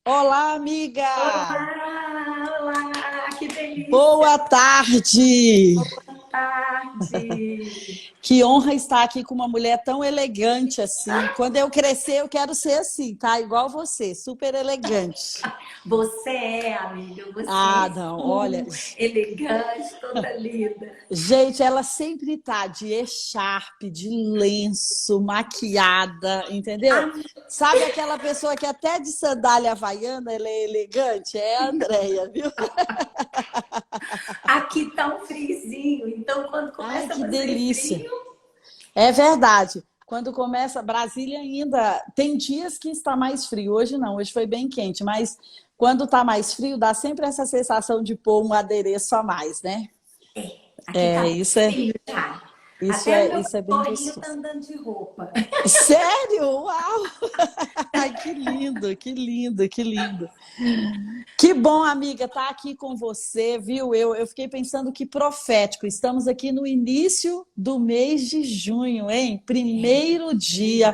Olá, amiga! Olá, olá, que delícia! Boa tarde! Boa tarde! Que honra estar aqui com uma mulher tão elegante assim. Quando eu crescer, eu quero ser assim, tá? Igual você, super elegante. Você é, amiga, você Ah, é não, olha. full, elegante, toda linda. Gente, ela sempre tá de echarpe, de lenço, maquiada, entendeu? Ah, Sabe aquela pessoa que até de sandália havaiana ela é elegante? É a Andrea, viu? aqui tá um friozinho, então quando Ai, começa a que fazer delícia! frio, É verdade. Quando começa, Brasília ainda tem dias que está mais frio. Hoje não, hoje foi bem quente, mas quando está mais frio, dá sempre essa sensação de pôr um adereço a mais, né? aqui tá É, bem frio já. Até o meu isso é bem cachorrinho tá gostoso. andando de roupa. Sério? Uau! Ai, que lindo, que lindo, que lindo. Que bom, amiga, estar aqui com você, viu? Eu fiquei pensando que profético. Estamos aqui no início do mês de junho, hein? Primeiro dia.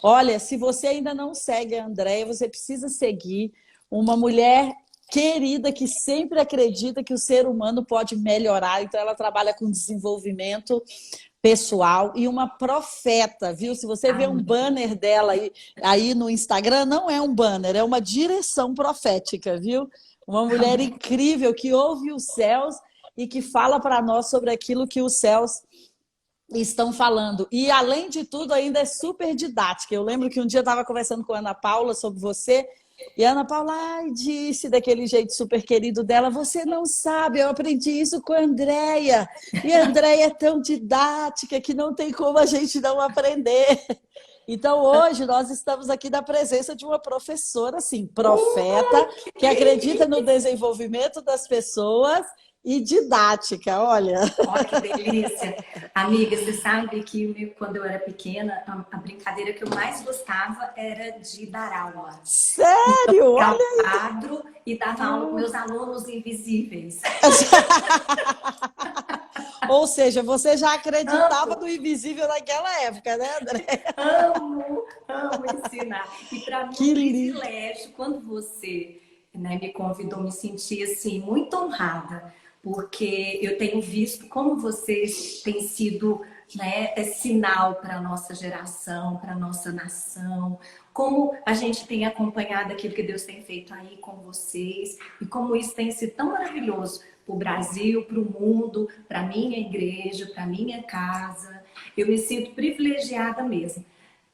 Olha, se você ainda não segue a Andréia, você precisa seguir uma mulher querida que sempre acredita que o ser humano pode melhorar. Então, ela trabalha com desenvolvimento pessoal e uma profeta, viu? Se você vê um Amém. banner dela aí no Instagram, não é um banner, é uma direção profética, viu? Uma mulher Amém. incrível que ouve os céus e que fala para nós sobre aquilo que os céus estão falando. E, além de tudo, ainda é super didática. Eu lembro que um dia eu estava conversando com a Ana Paula sobre você, e a Ana Paula disse daquele jeito super querido dela, você não sabe, eu aprendi isso com a Andréia. E a Andréia é tão didática que não tem como a gente não aprender. Então, hoje, nós estamos aqui na presença de uma professora, assim, profeta, Que que acredita no delícia! desenvolvimento das pessoas e didática, olha. Olha que delícia. Amiga, você sabe que quando eu era pequena, a brincadeira que eu mais gostava era de dar aula. Sério? Pegar um Olha quadro e dava aula com meus alunos invisíveis. Ou seja, você já acreditava Amo, no invisível naquela época, né, André? amo, amo ensinar. E para mim é um Que lindo. privilégio quando você, né, me convidou, me senti assim muito honrada, porque eu tenho visto como vocês têm sido, né, sinal para a nossa geração, para a nossa nação, como a gente tem acompanhado aquilo que Deus tem feito aí com vocês e como isso tem sido tão maravilhoso para o Brasil, para o mundo, para a minha igreja, para a minha casa. Eu me sinto privilegiada mesmo.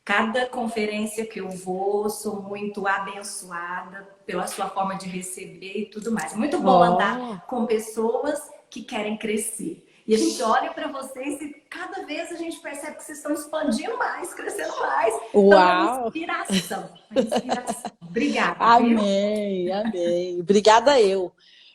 Cada conferência que eu vou, sou muito abençoada pela sua forma de receber e tudo mais. É muito bom Oh, andar com pessoas que querem crescer. E a gente olha para vocês e cada vez a gente percebe que vocês estão expandindo mais, crescendo mais. Então é uma uau! inspiração, uma inspiração. Obrigada, viu? Amém, amém. Obrigada eu.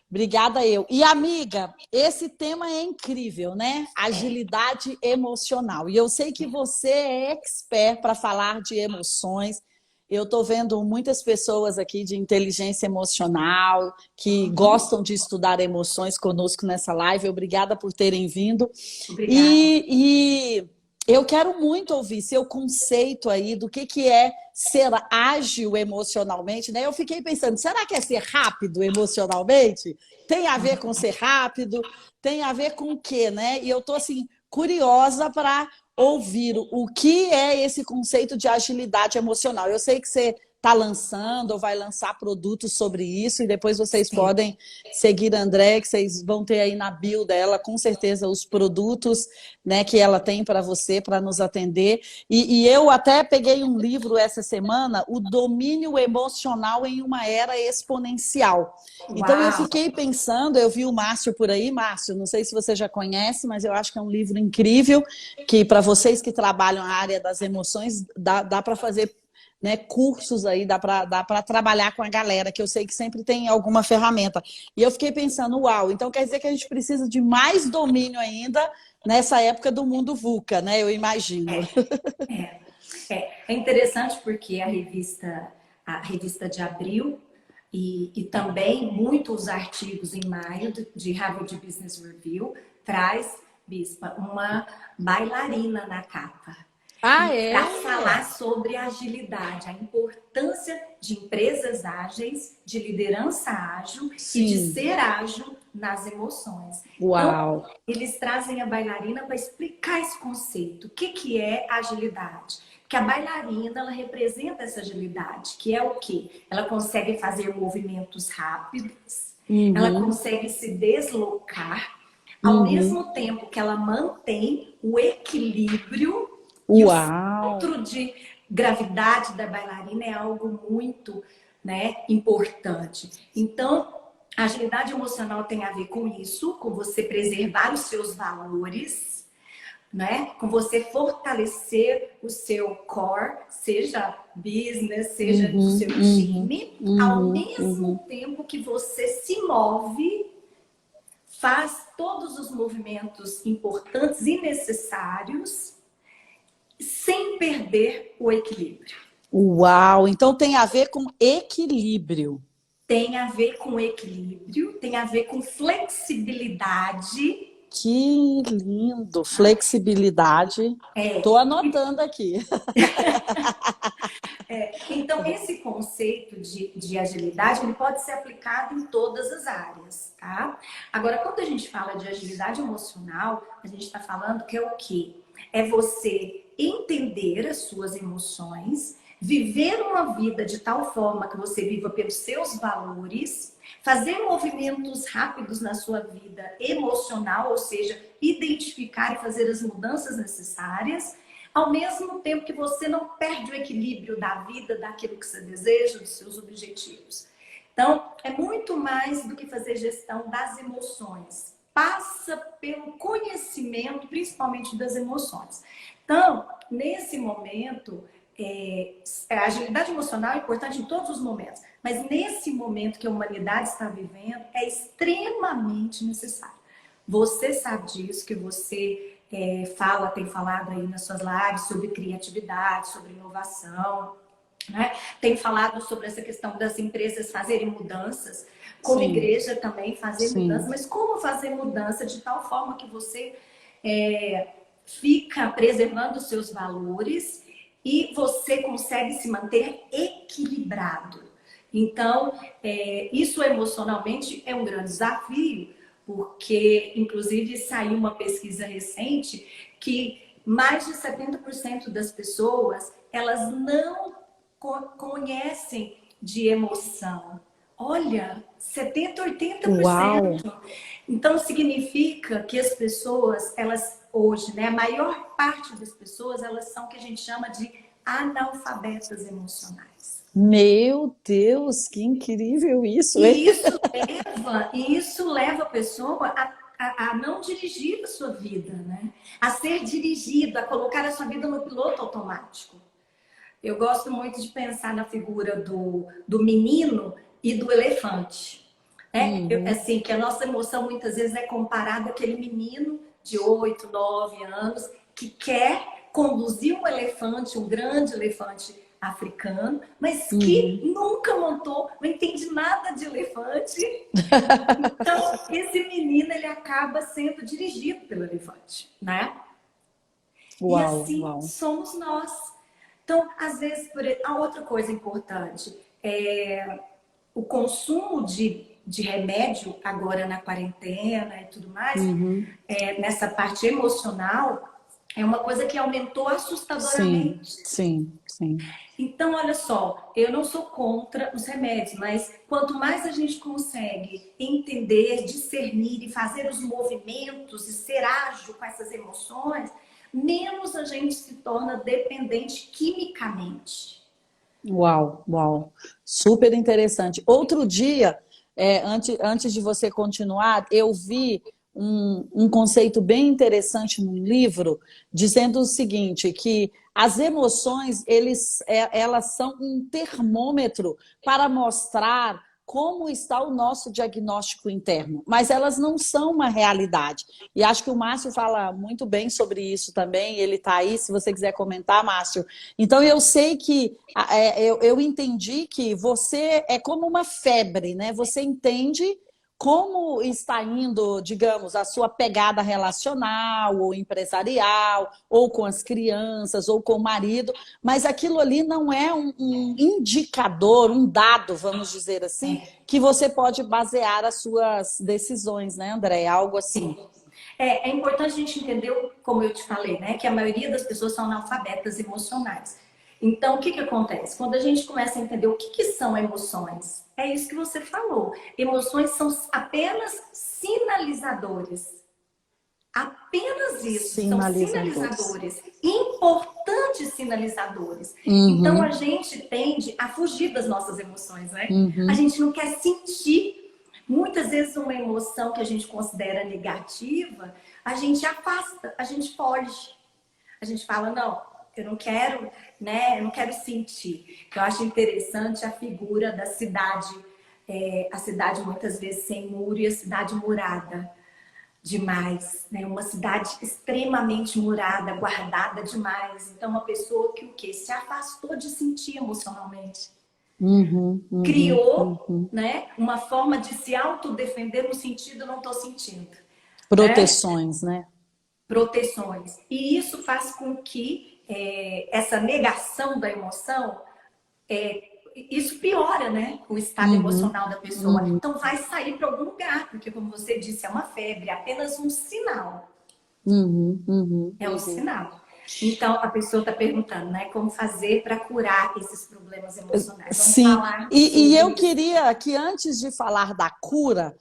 Obrigada eu. E, amiga, esse tema é incrível, né? Agilidade emocional. E eu sei que você é expert para falar de emoções. Eu estou vendo muitas pessoas aqui de inteligência emocional que gostam de estudar emoções conosco nessa live. Obrigada por terem vindo. Obrigada. E eu quero muito ouvir seu conceito aí do que é ser ágil emocionalmente, né? Eu fiquei pensando, será que é ser rápido emocionalmente? Tem a ver com ser rápido? Tem a ver com o quê, né? E eu tô assim curiosa para ouvir o que é esse conceito de agilidade emocional. Eu sei que você está lançando ou vai lançar produtos sobre isso e depois vocês Sim. podem seguir a André, que vocês vão ter aí na bio dela com certeza os produtos, né, que ela tem para você, para nos atender. E eu até peguei um livro essa semana, O Domínio Emocional em uma Era Exponencial. Então eu Uau! fiquei pensando, eu vi o Márcio por aí, Márcio, não sei se você já conhece, mas eu acho que é um livro incrível, que para vocês que trabalham a área das emoções, dá para fazer, né, cursos aí, dá para trabalhar com a galera, que eu sei que sempre tem alguma ferramenta. E eu fiquei pensando, uau, então quer dizer que a gente precisa de mais domínio ainda nessa época do mundo VUCA, né? Eu imagino. É, é interessante porque a revista de abril e também muitos artigos em maio de Harvard Business Review traz, Bispa, uma bailarina na capa. Ah, para é? falar sobre agilidade, a importância de empresas ágeis, de liderança ágil e de Sim. ser ágil nas emoções. Então, Uau. eles trazem a bailarina para explicar esse conceito. O que, que é agilidade? Porque a bailarina, ela representa essa agilidade, que é o quê? Ela consegue fazer movimentos rápidos, ela Uhum, consegue se deslocar, ao uhum. mesmo tempo que ela mantém o equilíbrio e o Uau. centro de gravidade da bailarina é algo muito, né, importante. Então, a agilidade emocional tem a ver com isso, com você preservar os seus valores, né? Com você fortalecer o seu core, seja business, seja do Uhum, seu uhum, time, ao uhum, mesmo uhum. tempo que você se move, faz todos os movimentos importantes e necessários sem perder o equilíbrio. Uau. Então tem a ver com equilíbrio. Tem a ver com equilíbrio, tem a ver com flexibilidade. Que lindo. Flexibilidade. Estou É, anotando aqui. então, esse conceito de agilidade, ele pode ser aplicado em todas as áreas, tá? Agora, quando a gente fala de agilidade emocional, a gente está falando que é o quê? É você entender as suas emoções, viver uma vida de tal forma que você viva pelos seus valores, fazer movimentos rápidos na sua vida emocional, ou seja, identificar e fazer as mudanças necessárias, ao mesmo tempo que você não perde o equilíbrio da vida, daquilo que você deseja, dos seus objetivos. Então, é muito mais do que fazer gestão das emoções. Passa pelo conhecimento, principalmente das emoções. Então, nesse momento, a agilidade emocional é importante em todos os momentos, mas nesse momento que a humanidade está vivendo, é extremamente necessário. Você sabe disso, que você tem falado aí nas suas lives sobre criatividade, sobre inovação, né? Tem falado sobre essa questão das empresas fazerem mudanças, como Sim, igreja também fazer mudança, sim. mas como fazer mudança de tal forma que você é, fica preservando os seus valores e você consegue se manter equilibrado. Então, isso emocionalmente é um grande desafio, porque, inclusive, saiu uma pesquisa recente que mais de 70% das pessoas, elas não conhecem de emoção. Olha, 70, Uau. 80%. Então, significa que as pessoas, elas hoje, né, a maior parte das pessoas, elas são o que a gente chama de analfabetas emocionais. Meu Deus, que incrível isso, hein? E isso leva a pessoa a não dirigir a sua vida, né? A ser dirigido, a colocar a sua vida no piloto automático. Eu gosto muito de pensar na figura do menino e do elefante. Né? Uhum. Assim, que a nossa emoção muitas vezes é comparada àquele menino de 8, 9 anos que quer conduzir um elefante, um grande elefante africano, mas que Uhum. nunca montou, não entende nada de elefante. Então, esse menino ele acaba sendo dirigido pelo elefante, né? E Uau, assim uau. somos nós. Então, às vezes, a outra coisa importante é o consumo de remédio agora na quarentena e tudo mais, Uhum. nessa parte emocional, é uma coisa que aumentou Sim, assustadoramente. sim, sim. Então, olha só, eu não sou contra os remédios, mas quanto mais a gente consegue entender, discernir e fazer os movimentos e ser ágil com essas emoções, menos a gente se torna dependente quimicamente. Uau, uau. Super interessante. Outro dia, antes de você continuar, eu vi um conceito bem interessante num livro, dizendo o seguinte, que as emoções, elas são um termômetro para mostrar como está o nosso diagnóstico interno, mas elas não são uma realidade. E acho que o Márcio fala muito bem sobre isso também, ele está aí, se você quiser comentar, Márcio. Então, eu sei que eu entendi que você é como uma febre, né? Você entende como está indo, digamos, a sua pegada relacional ou empresarial, ou com as crianças, ou com o marido, mas aquilo ali não é um indicador, um dado, vamos dizer assim, que você pode basear as suas decisões, né, André? Algo assim. Sim. É importante a gente entender, como eu te falei, né, que a maioria das pessoas são analfabetas emocionais. Então, o que acontece? Quando a gente começa a entender o que são emoções, é isso que você falou. Emoções são apenas sinalizadores. Apenas isso, são sinalizadores, importantes sinalizadores. Então, a gente tende a fugir das nossas emoções, né? A gente não quer sentir. Muitas vezes uma emoção que a gente considera negativa, a gente afasta, a gente foge. A gente fala, não, eu não quero, né? Eu não quero sentir. Eu acho interessante a figura da cidade, a cidade muitas vezes sem muro e a cidade murada demais, né? Uma cidade extremamente murada, guardada demais. Então, uma pessoa que o quê? Se afastou de sentir emocionalmente. Criou, né, uma forma de se autodefender no sentido não estou sentindo. Proteções, né? Proteções. E isso faz com que essa negação da emoção, isso piora, né, o estado emocional da pessoa. Então vai sair para algum lugar, porque como você disse, é uma febre, é apenas um sinal. É um sinal. Então, a pessoa está perguntando, né? Como fazer para curar esses problemas emocionais. Vamos falar e eu isso. queria que antes de falar da cura,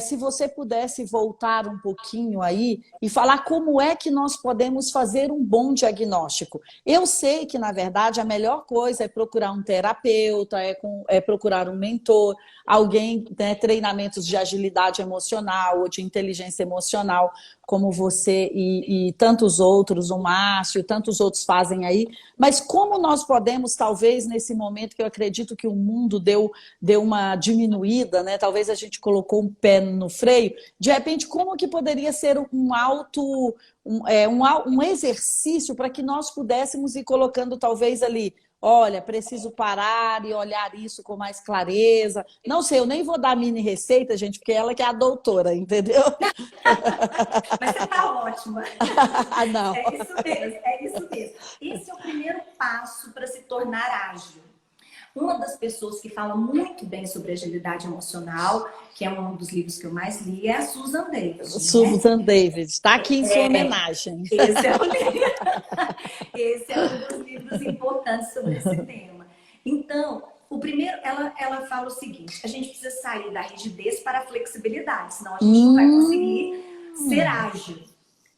se você pudesse voltar um pouquinho aí e falar como é que nós podemos fazer um bom diagnóstico. Eu sei que, na verdade, a melhor coisa é procurar um terapeuta, é procurar um mentor, alguém, né, treinamentos de agilidade emocional ou de inteligência emocional, como você e tantos outros, o Márcio, tantos outros fazem aí. Mas como nós podemos, talvez, nesse momento que eu acredito que o mundo deu uma diminuída, né? Talvez a gente colocou um pé no freio, de repente, como que poderia ser um exercício para que nós pudéssemos ir colocando, talvez, ali, olha, preciso parar e olhar isso com mais clareza. Não sei, eu nem vou dar mini receita, gente, porque ela que é a doutora, entendeu? Mas você está ótima. Não. É isso mesmo, é isso mesmo. Esse é o primeiro passo para se tornar ágil. Uma das pessoas que fala muito bem sobre agilidade emocional, que é um dos livros que eu mais li, é a Susan David. Susan David, está aqui em sua homenagem. Esse é um dos livros importantes sobre esse tema. Então, o primeiro, ela fala o seguinte: a gente precisa sair da rigidez para a flexibilidade, senão a gente não vai conseguir ser ágil.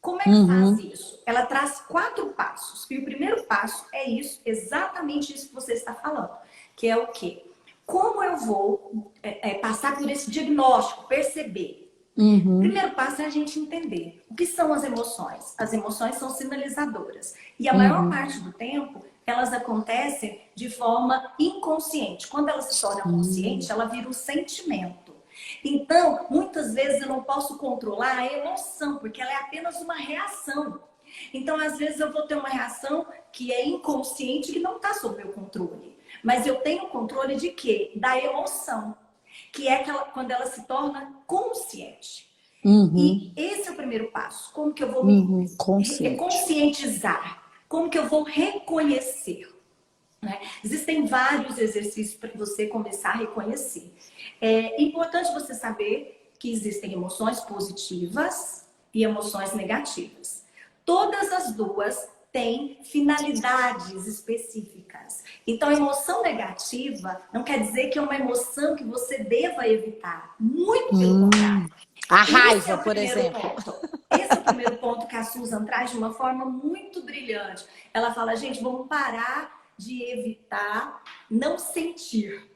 Como é que faz isso? Ela traz 4 passos. E o primeiro passo é isso, exatamente isso que você está falando. Que é o quê? Como eu vou passar por esse diagnóstico, perceber? O primeiro passo é a gente entender o que são as emoções. As emoções são sinalizadoras. E a maior parte do tempo, elas acontecem de forma inconsciente. Quando ela se torna consciente, ela vira um sentimento. Então, muitas vezes eu não posso controlar a emoção, porque ela é apenas uma reação. Então, às vezes eu vou ter uma reação que é inconsciente, que não está sob meu controle. Mas eu tenho controle de quê? Da emoção, que é quando ela se torna consciente. E esse é o primeiro passo. Como que eu vou me conscientizar? Como que eu vou reconhecer? Né? Existem vários exercícios para você começar a reconhecer. É importante você saber que existem emoções positivas e emoções negativas. Todas as duas têm finalidades específicas. Então, a emoção negativa não quer dizer que é uma emoção que você deva evitar. Muito pelo contrário. A raiva, por exemplo. Esse é o primeiro ponto que a Susan traz de uma forma muito brilhante. Ela fala, gente, vamos parar de evitar não sentir.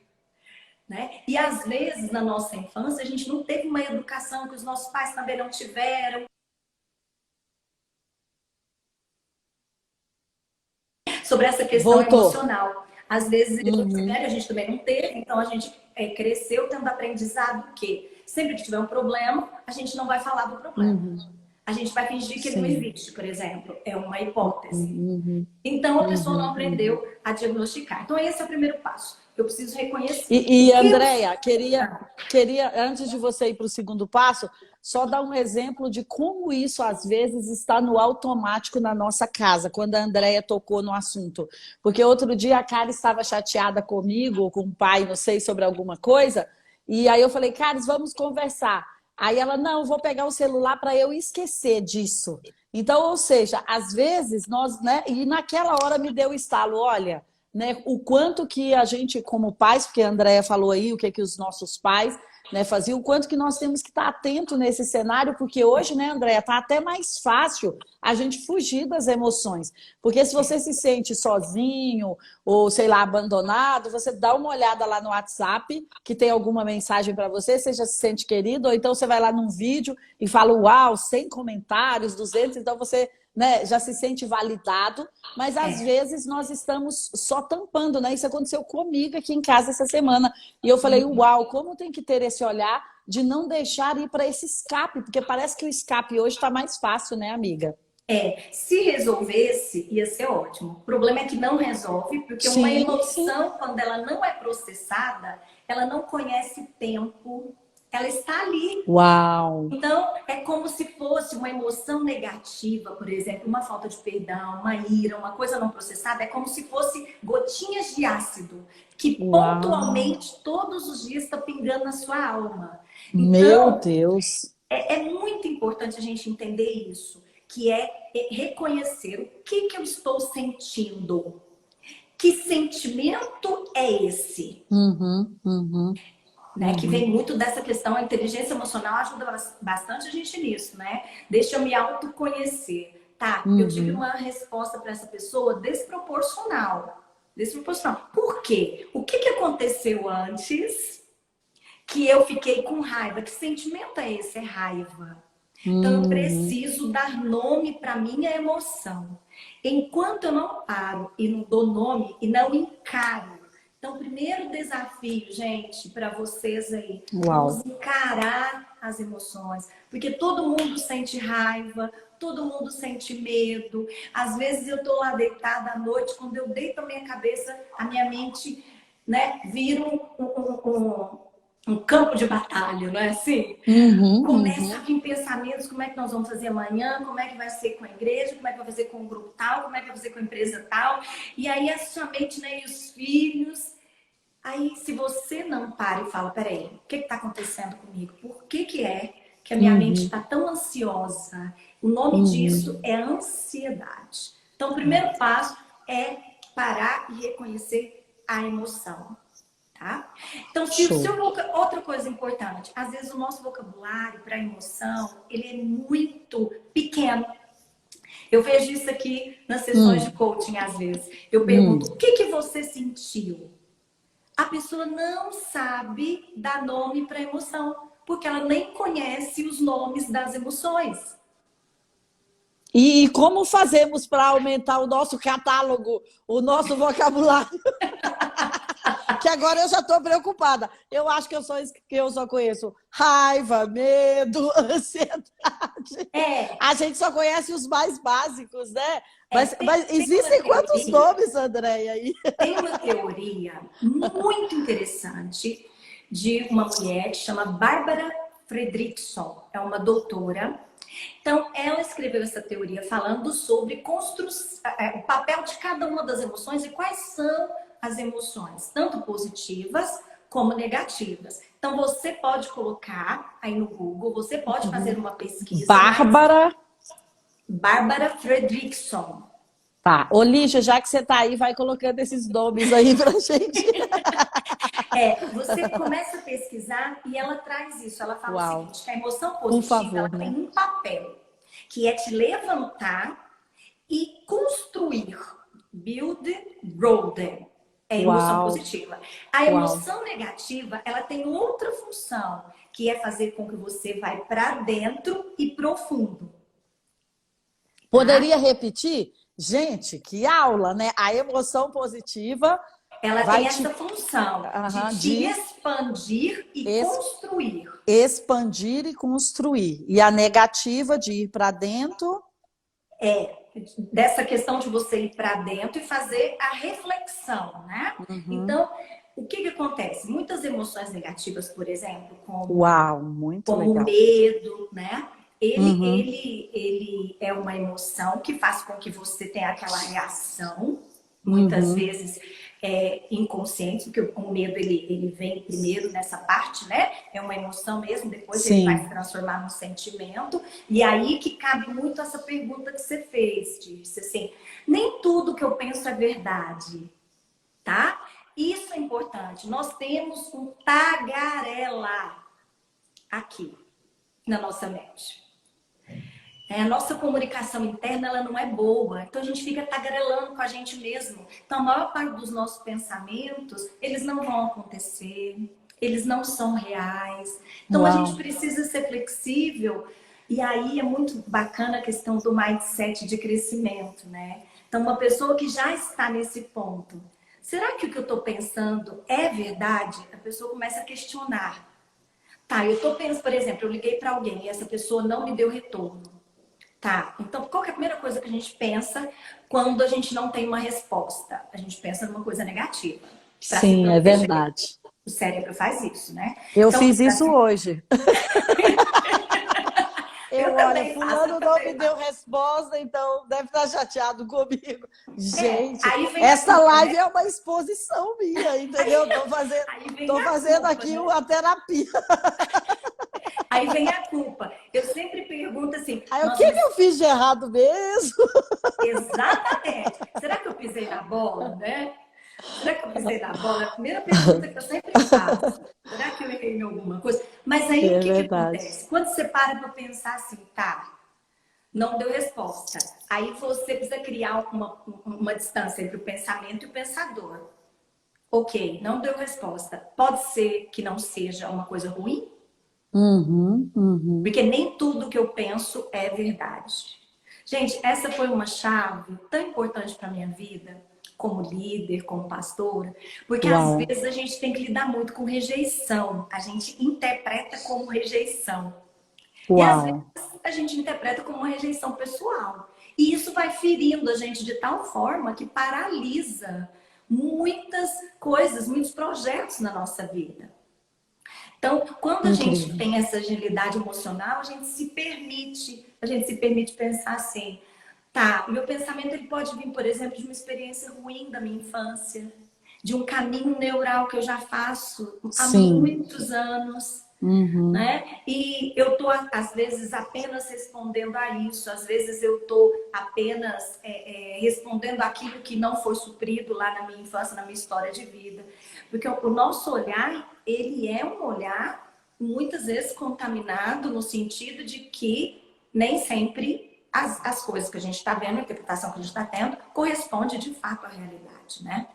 Né? E às vezes, na nossa infância, a gente não teve uma educação que os nossos pais também não tiveram. Sobre essa questão emocional. Às vezes, a gente também não teve, então a gente cresceu tendo aprendizado que sempre que tiver um problema, a gente não vai falar do problema. A gente vai fingir que ele não existe, por exemplo. É uma hipótese. Então, a pessoa não aprendeu a diagnosticar. Então, esse é o primeiro passo. Eu preciso reconhecer. E Andréia, queria, antes de você ir para o segundo passo, só dar um exemplo de como isso, às vezes, está no automático na nossa casa, quando a Andréia tocou no assunto. Porque outro dia a Karen estava chateada comigo, ou com o pai, não sei, sobre alguma coisa, e aí eu falei, Karen, vamos conversar. Aí ela, não, vou pegar o celular para eu esquecer disso. Então, ou seja, às vezes, nós, né, e naquela hora me deu o estalo, olha, né, o quanto que a gente, como pais, porque a Andréia falou aí o que os nossos pais, né, faziam, o quanto que nós temos que estar atento nesse cenário, porque hoje, né, Andréia, está até mais fácil a gente fugir das emoções. Porque se você se sente sozinho ou, sei lá, abandonado, você dá uma olhada lá no WhatsApp, que tem alguma mensagem para você, você já se sente querido, ou então você vai lá num vídeo e fala, uau, 100 comentários, 200, então você, né, já se sente validado, mas às vezes nós estamos só tampando, né? Isso aconteceu comigo aqui em casa essa semana. E eu falei, uau, como tem que ter esse olhar de não deixar ir para esse escape, porque parece que o escape hoje está mais fácil, né, amiga? Se resolvesse, ia ser ótimo. O problema é que não resolve, porque uma Sim, emoção, sim. quando ela não é processada, ela não conhece tempo, ela está ali. Uau! Então, é como se fosse uma emoção negativa, por exemplo, uma falta de perdão, uma ira, uma coisa não processada, é como se fosse gotinhas de ácido, que Uau! pontualmente, todos os dias, está pingando na sua alma. Meu Então, Deus! é muito importante a gente entender isso, que é reconhecer o que eu estou sentindo. Que sentimento é esse? Uhum, uhum, Né? Que vem uhum, muito dessa questão, a inteligência emocional ajuda bastante a gente nisso, né? Deixa eu me autoconhecer. Tá, eu tive uhum. uma resposta para essa pessoa desproporcional. Desproporcional. Por quê? O que aconteceu antes que eu fiquei com raiva? Que sentimento é esse? É raiva. Então, eu Uhum. preciso dar nome para minha emoção. Enquanto eu não paro e não dou nome e não encaro. Então, o primeiro desafio, gente, para vocês aí, Uau! vamos encarar as emoções. Porque todo mundo sente raiva, todo mundo sente medo. Às vezes eu tô lá deitada à noite, quando eu deito a minha cabeça, a minha mente, né, vira um campo de batalha, não é assim? Uhum, Começa a uhum. vir pensamentos, como é que nós vamos fazer amanhã, como é que vai ser com a igreja, como é que vai fazer com o grupo tal, como é que vai fazer com a empresa tal. E aí a sua mente, né, e os filhos. Aí se você não para e fala, peraí, o que está acontecendo comigo? Por que é que a minha mente Uhum, está tão ansiosa? O nome disso uhum. é ansiedade. Então o primeiro passo é parar e reconhecer a emoção. Tá? Então, se o Show. seu outra coisa importante, às vezes o nosso vocabulário para emoção, ele é muito pequeno. Eu vejo isso aqui nas sessões de Hum, coaching às vezes. Eu hum. pergunto: "O que você sentiu?" A pessoa não sabe dar nome para emoção, porque ela nem conhece os nomes das emoções. E como fazemos para aumentar o nosso catálogo, o nosso vocabulário? Que agora eu já estou preocupada. Eu acho que eu só conheço raiva, medo, ansiedade. É, A gente só conhece os mais básicos, né? Mas tem uma existem quantos teoria. nomes, Andréia, aí? Tem uma teoria muito interessante de uma mulher que chama Bárbara Fredrickson, é uma doutora. Então, ela escreveu essa teoria falando sobre o papel de cada uma das emoções e quais são as emoções, tanto positivas como negativas. Então, você pode colocar aí no Google, você pode fazer uma pesquisa, mas Bárbara. Bárbara Fredrickson. Tá. Ô, Lígia, já que você está aí, vai colocando esses nomes aí pra gente. Você começa a pesquisar e ela traz isso. Ela fala o Uau. seguinte, que a emoção Por positiva, ela favor, tem né? um papel, que é te levantar e construir. Build, growth. É a emoção Uau. positiva. A Uau. emoção negativa, ela tem outra função, que é fazer com que você vai para dentro e profundo, tá? Poderia repetir? Gente, que aula, né? A emoção positiva Ela tem vai essa te função de te de expandir e es- construir. expandir e construir. E a negativa de ir para dentro. Dessa questão de você ir para dentro e fazer a reflexão, né? Uhum. Então, o que que acontece? Muitas emoções negativas, por exemplo, Uau, muito como o legal. medo, né? Uhum. Ele é uma emoção que faz com que você tenha aquela reação, muitas Uhum. vezes inconsciente, porque o medo ele vem primeiro nessa parte, né? É uma emoção mesmo, depois ele vai se Sim. transformar num sentimento. E aí que cabe muito essa pergunta que você fez, disse assim, nem tudo que eu penso é verdade, tá? Isso é importante. Nós temos um tagarela aqui na nossa mente. A nossa comunicação interna ela não é boa, então a gente fica tagarelando com a gente mesmo. Então a maior parte dos nossos pensamentos, eles não vão acontecer, eles não são reais. Então a gente Uau. precisa ser flexível e aí é muito bacana a questão do mindset de crescimento, né? Então uma pessoa que já está nesse ponto, será que o que eu estou pensando é verdade? A pessoa começa a questionar. Tá, eu tô pensando, por exemplo, eu liguei para alguém e essa pessoa não me deu retorno. Tá, então qual que é a primeira coisa que a gente pensa quando a gente não tem uma resposta? A gente pensa numa coisa negativa, para se Sim, é proteger. verdade. O cérebro faz isso, né? Eu Então, fiz isso hoje. eu Olha, também faço, eu fulano não me também deu faço. resposta, então deve estar chateado comigo. Gente, Aí vem a essa culpa, live né? é uma exposição minha, entendeu? Aí vem Tô a fazendo culpa, aqui né? uma terapia. Aí vem a culpa. Eu sempre pergunto assim, Aí, o nossa, que que mas eu fiz de errado mesmo? exatamente. Será que eu pisei na bola, né? Será que eu pisei na bola? É a primeira pergunta que eu sempre faço. Será que eu errei em alguma coisa? Mas aí o É que que verdade. acontece? Quando você para para pensar assim, tá, não deu resposta. Aí você precisa criar uma distância entre o pensamento e o pensador. Ok, não deu resposta. Pode ser que não seja uma coisa ruim, Uhum, uhum. porque nem tudo que eu penso é verdade. Gente, essa foi uma chave tão importante para minha vida, como líder, como pastora, porque às Uau, vezes a gente tem que lidar muito com rejeição. A gente interpreta como rejeição. E às vezes uau. a gente interpreta como uma rejeição pessoal. E isso vai ferindo a gente de tal forma que paralisa muitas coisas, muitos projetos na nossa vida. Então, quando a gente Incrível. tem essa agilidade emocional, a gente se permite pensar assim, tá, o meu pensamento ele pode vir, por exemplo, de uma experiência ruim da minha infância, de um caminho neural que eu já faço há Sim. muitos anos, Uhum. né? E eu tô às vezes apenas respondendo a isso, às vezes eu tô apenas respondendo aquilo que não foi suprido lá na minha infância, na minha história de vida, porque o nosso olhar ele é um olhar muitas vezes contaminado no sentido de que nem sempre as coisas que a gente está vendo, a interpretação que a gente está tendo, corresponde de fato à realidade, né?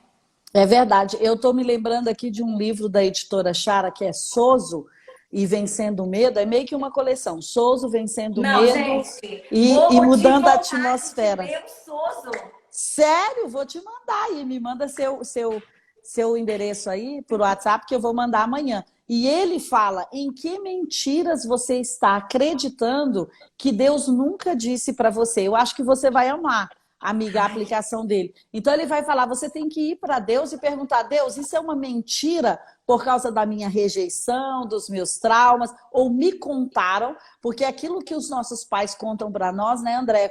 É verdade. Eu estou me lembrando aqui de um livro da editora Chara, que é Soso e Vencendo o Medo. É meio que uma coleção. Soso, Vencendo o Não, Medo gente, e morro de Mudando a vontade de Atmosfera. ler o Soso. Sério? Vou te mandar aí. Me manda seu endereço aí por WhatsApp que eu vou mandar amanhã. E ele fala em que mentiras você está acreditando que Deus nunca disse para você. Eu acho que você vai amar, amiga, a Ai, aplicação dele. Então ele vai falar, você tem que ir para Deus e perguntar, Deus, isso é uma mentira por causa da minha rejeição, dos meus traumas, ou me contaram, porque aquilo que os nossos pais contam para nós, né, André,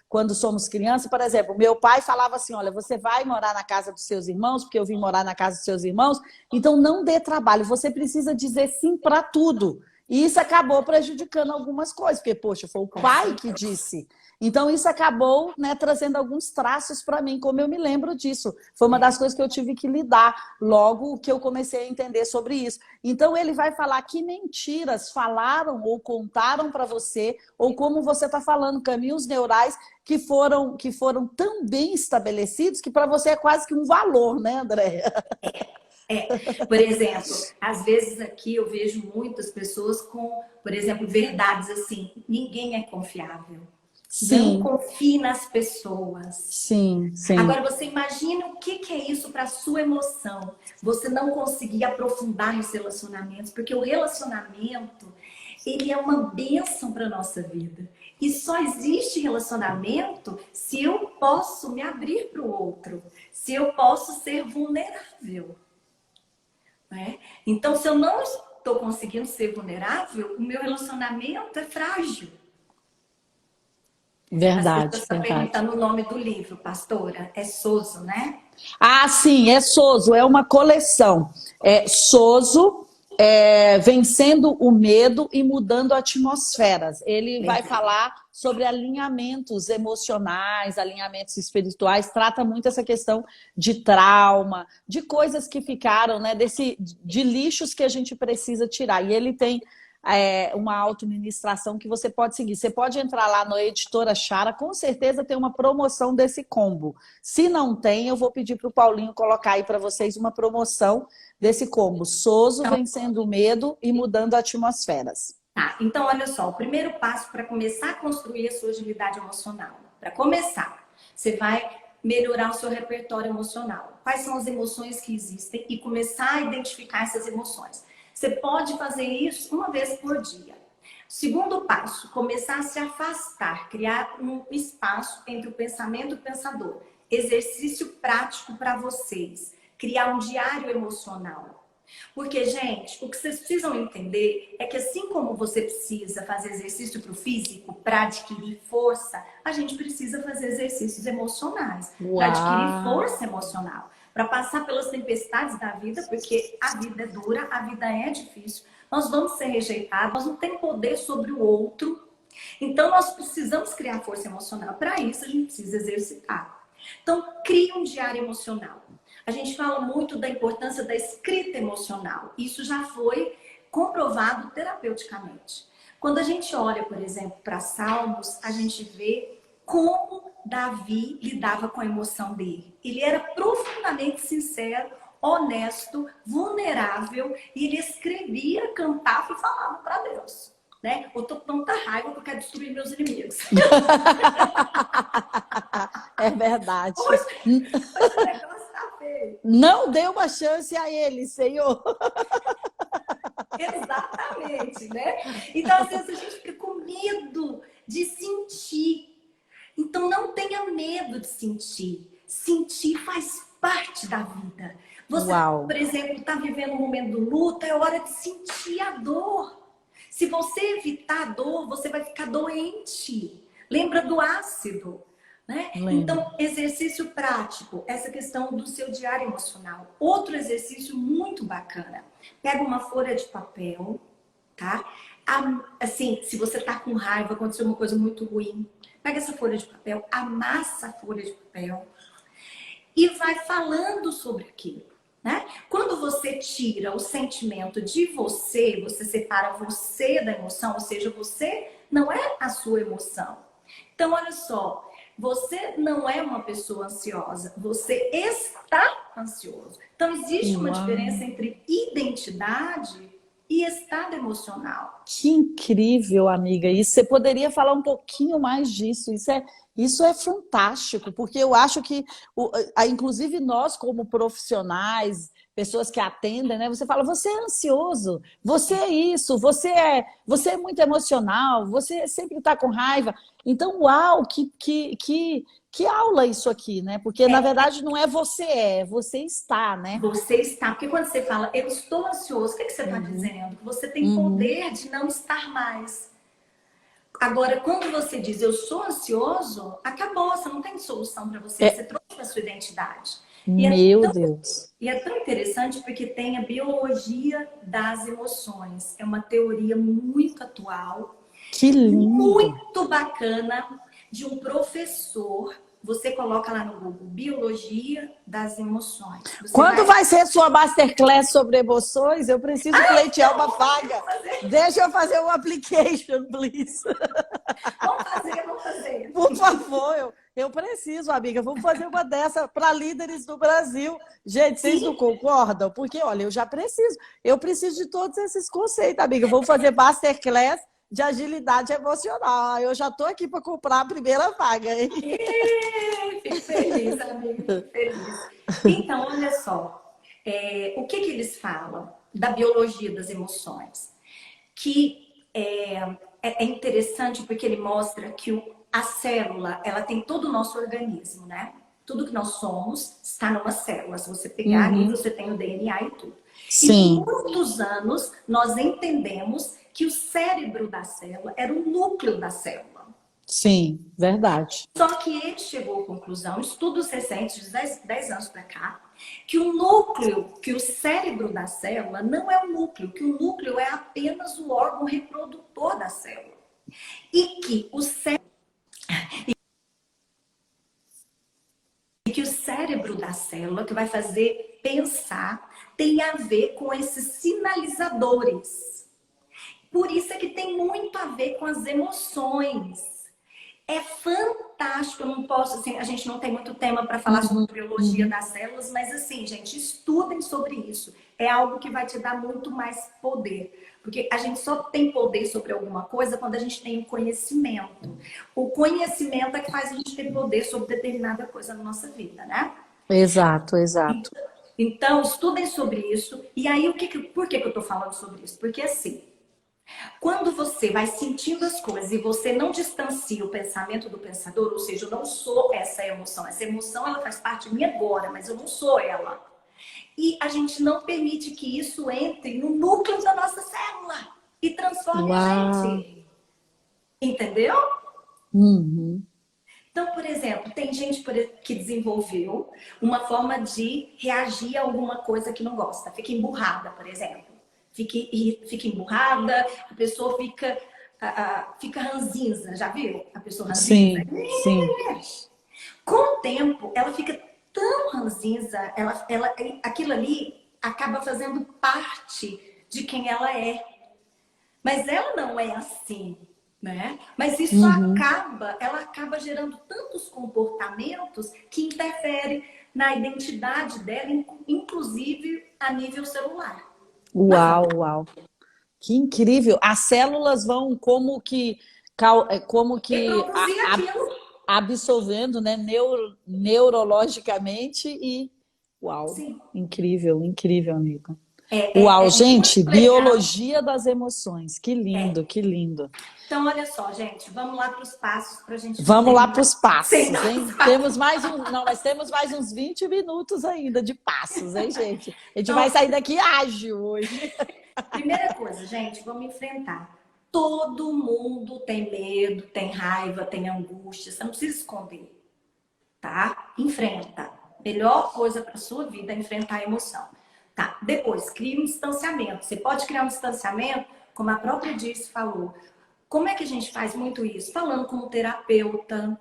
quando somos crianças, por exemplo, meu pai falava assim, olha, você vai morar na casa dos seus irmãos, porque eu vim morar na casa dos seus irmãos, então não dê trabalho, você precisa dizer sim para tudo. E isso acabou prejudicando algumas coisas, porque, poxa, foi o com pai que certeza. disse. Então, isso acabou, né, trazendo alguns traços para mim, como eu me lembro disso. Foi uma das coisas que eu tive que lidar logo que eu comecei a entender sobre isso. Então, ele vai falar que mentiras falaram ou contaram para você, ou como você está falando, caminhos neurais que foram tão bem estabelecidos que para você é quase que um valor, né, Andréia? Por exemplo, às vezes aqui eu vejo muitas pessoas com, por exemplo, verdades assim, ninguém é confiável. Não Sim, confie nas pessoas. sim, sim. Agora você imagina o que é isso para a sua emoção. Você não conseguir aprofundar nos relacionamentos, porque o relacionamento, ele é uma bênção para a nossa vida. E só existe relacionamento se eu posso me abrir para o outro, se eu posso ser vulnerável. né? Então, se eu não estou conseguindo ser vulnerável, o meu relacionamento é frágil. As pessoas Verdade, estão verdade. perguntando o nome do livro, pastora. É Soso, né? Ah, sim, é Soso, é uma coleção. É Soso, vencendo o medo e mudando atmosferas. Ele vai Legal. falar sobre alinhamentos emocionais, alinhamentos espirituais, trata muito essa questão de trauma, de coisas que ficaram, né, de lixos que a gente precisa tirar. E ele tem uma autoministração que você pode seguir. Você pode entrar lá no Editora Chara, com certeza tem uma promoção desse combo. Se não tem, eu vou pedir para o Paulinho colocar aí para vocês uma promoção desse combo. Soso, vencendo o medo e mudando atmosferas. Tá, então olha só, o primeiro passo para começar a construir a sua agilidade emocional. Para começar, você vai melhorar o seu repertório emocional. Quais são as emoções que existem e começar a identificar essas emoções. Você pode fazer isso uma vez por dia. Segundo passo, começar a se afastar, criar um espaço entre o pensamento e o pensador. Exercício prático para vocês. Criar um diário emocional. Porque, gente, o que vocês precisam entender é que assim como você precisa fazer exercício para o físico para adquirir força, a gente precisa fazer exercícios emocionais para adquirir Uau! força emocional, para passar pelas tempestades da vida, porque a vida é dura, a vida é difícil, nós vamos ser rejeitados, nós não temos poder sobre o outro, então nós precisamos criar força emocional. Para isso, a gente precisa exercitar. Então, crie um diário emocional. A gente fala muito da importância da escrita emocional. Isso já foi comprovado terapeuticamente. Quando a gente olha, por exemplo, para Salmos, a gente vê como Davi lidava com a emoção dele. Ele era profundamente sincero, honesto, vulnerável, e ele escrevia, cantava e falava para Deus. Né? Eu tô com tanta raiva que eu quero destruir meus inimigos. É verdade. Hoje o negócio tá feio. Não dê uma chance a ele, Senhor. Exatamente, né? Então, às vezes, a gente fica com medo de sentir. Então, não tenha medo de sentir. Sentir faz parte da vida. Você, Uau! por exemplo, está vivendo um momento do luto, é hora de sentir a dor. Se você evitar a dor, você vai ficar doente. Lembra do ácido, né? Lembro. Então, exercício prático, essa questão do seu diário emocional. Outro exercício muito bacana. Pega uma folha de papel, tá? Assim, se você tá com raiva, aconteceu uma coisa muito ruim, pega essa folha de papel, amassa a folha de papel e vai falando sobre aquilo. Né? Quando você tira o sentimento de você, você separa você da emoção, ou seja, você não é a sua emoção. Então, olha só, você não é uma pessoa ansiosa, você está ansioso. Então, existe uma diferença entre identidade e estado emocional. Que incrível, amiga. E você poderia falar um pouquinho mais disso. Isso é fantástico, porque eu acho que, inclusive nós como profissionais, pessoas que atendem, né? Você fala, você é ansioso, você é isso, você é muito emocional, você sempre está com raiva. Então, uau, que aula isso aqui, né? Porque, na verdade, não é você está, né? Você está, porque quando você fala, eu estou ansioso, o que você está dizendo? Que você tem poder de não estar mais. Agora, quando você diz eu sou ansioso, acabou, você não tem solução para você, você trouxe a sua identidade. Meu Deus. E é tão interessante porque tem a biologia das emoções. É uma teoria muito atual, Que lindo. muito bacana, de um professor. Você coloca lá no Google, biologia das emoções. Quando vai ser sua masterclass sobre emoções? Eu preciso pleitear uma vaga. Deixa eu fazer um application, please. Vamos fazer. Por favor, eu preciso, amiga. Vamos fazer uma dessa para líderes do Brasil. Gente, vocês não concordam? Porque, olha, eu já preciso. Eu preciso de todos esses conceitos, amiga. Vamos fazer masterclass de agilidade emocional. Eu já estou aqui para comprar a primeira vaga, hein? Fico feliz, amiga. Fico feliz. Então, olha só. O que eles falam da biologia das emoções? Que é interessante porque ele mostra que a célula, ela tem todo o nosso organismo, né? Tudo que nós somos está numa célula. Se você pegar ali, você tem o DNA e tudo. E Sim, por muitos anos nós entendemos que o cérebro da célula era o núcleo da célula. sim, verdade. Só que ele chegou à conclusão, estudos recentes, de 10 anos para cá, que o núcleo, que o cérebro da célula não é o núcleo, que o núcleo é apenas o órgão reprodutor da célula. E que o cérebro da célula, que vai fazer pensar, tem a ver com esses sinalizadores. Por isso é que tem muito a ver com as emoções. É fantástico, eu não posso, assim, a gente não tem muito tema para falar sobre Uhum, biologia uhum. das células, mas assim, gente, estudem sobre isso. É algo que vai te dar muito mais poder. Porque a gente só tem poder sobre alguma coisa quando a gente tem o conhecimento. O conhecimento é que faz a gente ter poder sobre determinada coisa na nossa vida, né? Exato, exato. Então, estudem sobre isso. E aí, por que eu tô falando sobre isso? Porque assim, quando você vai sentindo as coisas e você não distancia o pensamento do pensador, ou seja, eu não sou essa emoção. Essa emoção, ela faz parte de mim agora, mas eu não sou ela. E a gente não permite que isso entre no núcleo da nossa célula e transforme a Uau. gente. Entendeu? Uhum. Então, por exemplo, tem gente que desenvolveu uma forma de reagir a alguma coisa que não gosta. Fica emburrada, por exemplo. Fica emburrada, a pessoa fica ranzinza. Já viu? A pessoa ranzinza? Sim, sim. Com o tempo, ela fica tão ranzinza, aquilo ali acaba fazendo parte de quem ela é. Mas ela não é assim, né? Mas isso Uhum. ela acaba gerando tantos comportamentos que interferem na identidade dela, inclusive a nível celular. Mas Uau, uau. Que incrível. As células vão como que reproduzir aquilo. absorvendo, né, neurologicamente e uau. Sim. Incrível, incrível, amiga. Uau, É gente, muito legal. biologia das emoções. Que lindo, É. que lindo. Então, olha só, gente, vamos lá para os passos para a gente não Vamos lá terminar para os sem passos, dar os hein? passos. Não, mas temos mais uns 20 minutos ainda de passos, hein, gente? A gente vai Então, sair daqui ágil hoje. primeira coisa, gente, vamos enfrentar. Todo mundo tem medo, tem raiva, tem angústia. Você não precisa esconder, tá? Enfrenta. Melhor coisa para sua vida é enfrentar a emoção. Tá? Depois, cria um distanciamento. Você pode criar um distanciamento, como a própria Dirce falou. Como é que a gente faz muito isso? Falando com um terapeuta,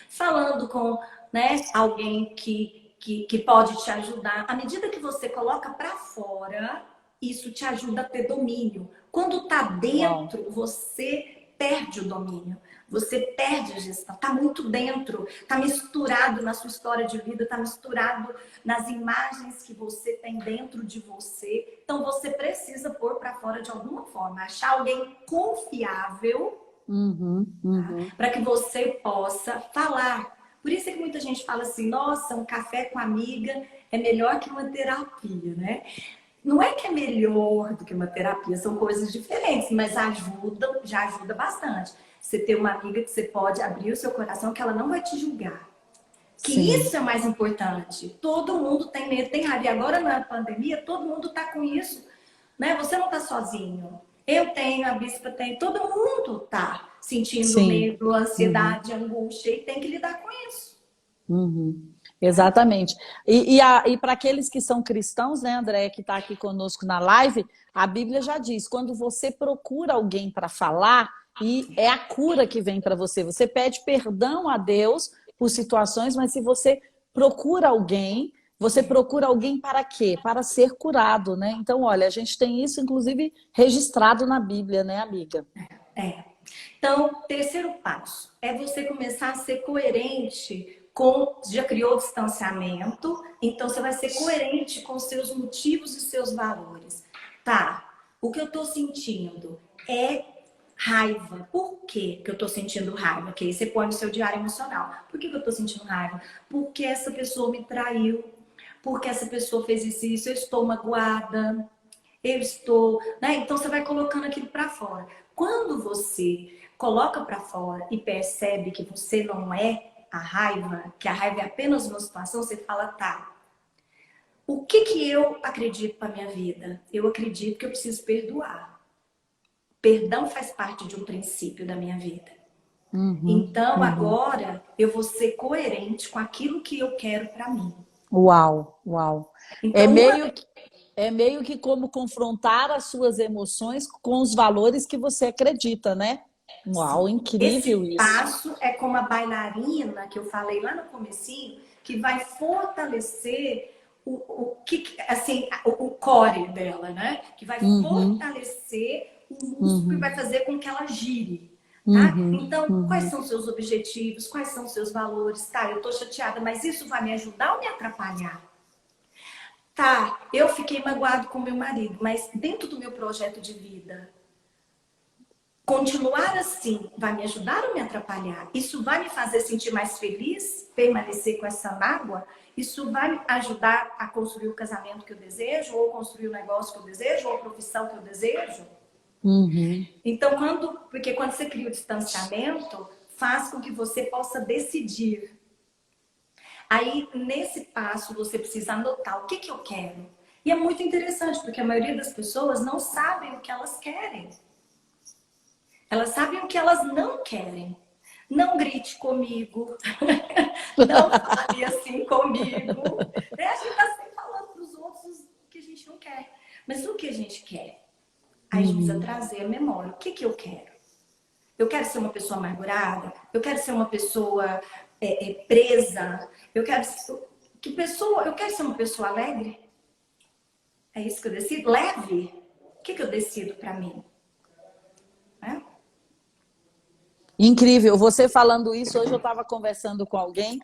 falando com, né, alguém que pode te ajudar. À medida que você coloca para fora, isso te ajuda a ter domínio. Quando tá Uau. dentro, você perde o domínio. Você perde a gestão. Tá muito dentro, tá misturado na sua história de vida, tá misturado nas imagens que você tem dentro de você. Então você precisa pôr para fora de alguma forma, achar alguém confiável Uhum, uhum. para que você possa falar. Por isso é que muita gente fala assim, nossa, um café com amiga é melhor que uma terapia, né? Não é que é melhor do que uma terapia, são coisas diferentes, mas já ajuda bastante. Você ter uma amiga que você pode abrir o seu coração, que ela não vai te julgar. Que Sim. isso é mais importante. Todo mundo tem medo, tem raiva. E agora na pandemia, todo mundo está com isso, né? Você não está sozinho. Eu tenho, a bispa tem, todo mundo tá sentindo Sim. medo, Uhum, ansiedade, angústia e tem que lidar com isso. uhum. Tá? Exatamente. E para aqueles que são cristãos, né, André, que está aqui conosco na live, a Bíblia já diz: quando você procura alguém para falar, e é a cura que vem para você. Você pede perdão a Deus por situações, mas se você procura alguém para quê? Para ser curado, né? Então, olha, a gente tem isso, inclusive, registrado na Bíblia, né, amiga? É. Então, terceiro passo é você começar a ser coerente com. Já criou distanciamento, então você vai ser coerente com seus motivos e seus valores. Tá, o que eu tô sentindo é raiva. Por que eu tô sentindo raiva? Que aí você põe no seu diário emocional. Por que eu tô sentindo raiva? Porque essa pessoa me traiu. Porque essa pessoa fez isso e isso. Eu estou magoada. Eu estou, né? Então você vai colocando aquilo para fora. Quando você coloca para fora e percebe que você não é a raiva, que a raiva é apenas uma situação, você fala, tá, O que que eu acredito para minha vida? Eu acredito que eu preciso perdoar. Perdão faz parte de um princípio da minha vida. Então, agora, eu vou ser coerente com aquilo que eu quero para mim. Uau, uau. É Então, meio, é meio que como confrontar as suas emoções com os valores que você acredita, né? Uau, incrível esse isso. passo é como a bailarina que eu falei lá no comecinho, que vai fortalecer assim, o core dela, né? Que vai Uhum, fortalecer o músculo e uhum, vai fazer com que ela gire. Tá? uhum, Então, quais uhum. são seus objetivos? Quais são seus valores? Tá, eu tô chateada, mas isso vai me ajudar ou me atrapalhar? Tá, eu fiquei magoado com meu marido, mas dentro do meu projeto de vida, continuar assim vai me ajudar ou me atrapalhar? Isso vai me fazer sentir mais feliz, permanecer com essa mágoa? Isso vai me ajudar a construir o casamento que eu desejo, ou construir o negócio que eu desejo, ou a profissão que eu desejo? Uhum. Então, porque quando você cria o distanciamento, faz com que você possa decidir. Aí, nesse passo, você precisa anotar o que eu quero. E é muito interessante, porque a maioria das pessoas não sabem o que elas querem. Elas sabem o que elas não querem. Não grite comigo. Não fale assim comigo. A gente está sempre falando para os outros o que a gente não quer. Mas o que a gente quer? Aí a gente precisa Uhum. trazer a memória. O que eu quero? Eu quero ser uma pessoa amargurada? Eu quero ser uma pessoa presa? Eu quero eu quero ser uma pessoa alegre? É isso que eu decido? Leve? O que eu decido para mim? Né? Incrível. Você falando isso, hoje eu estava conversando com alguém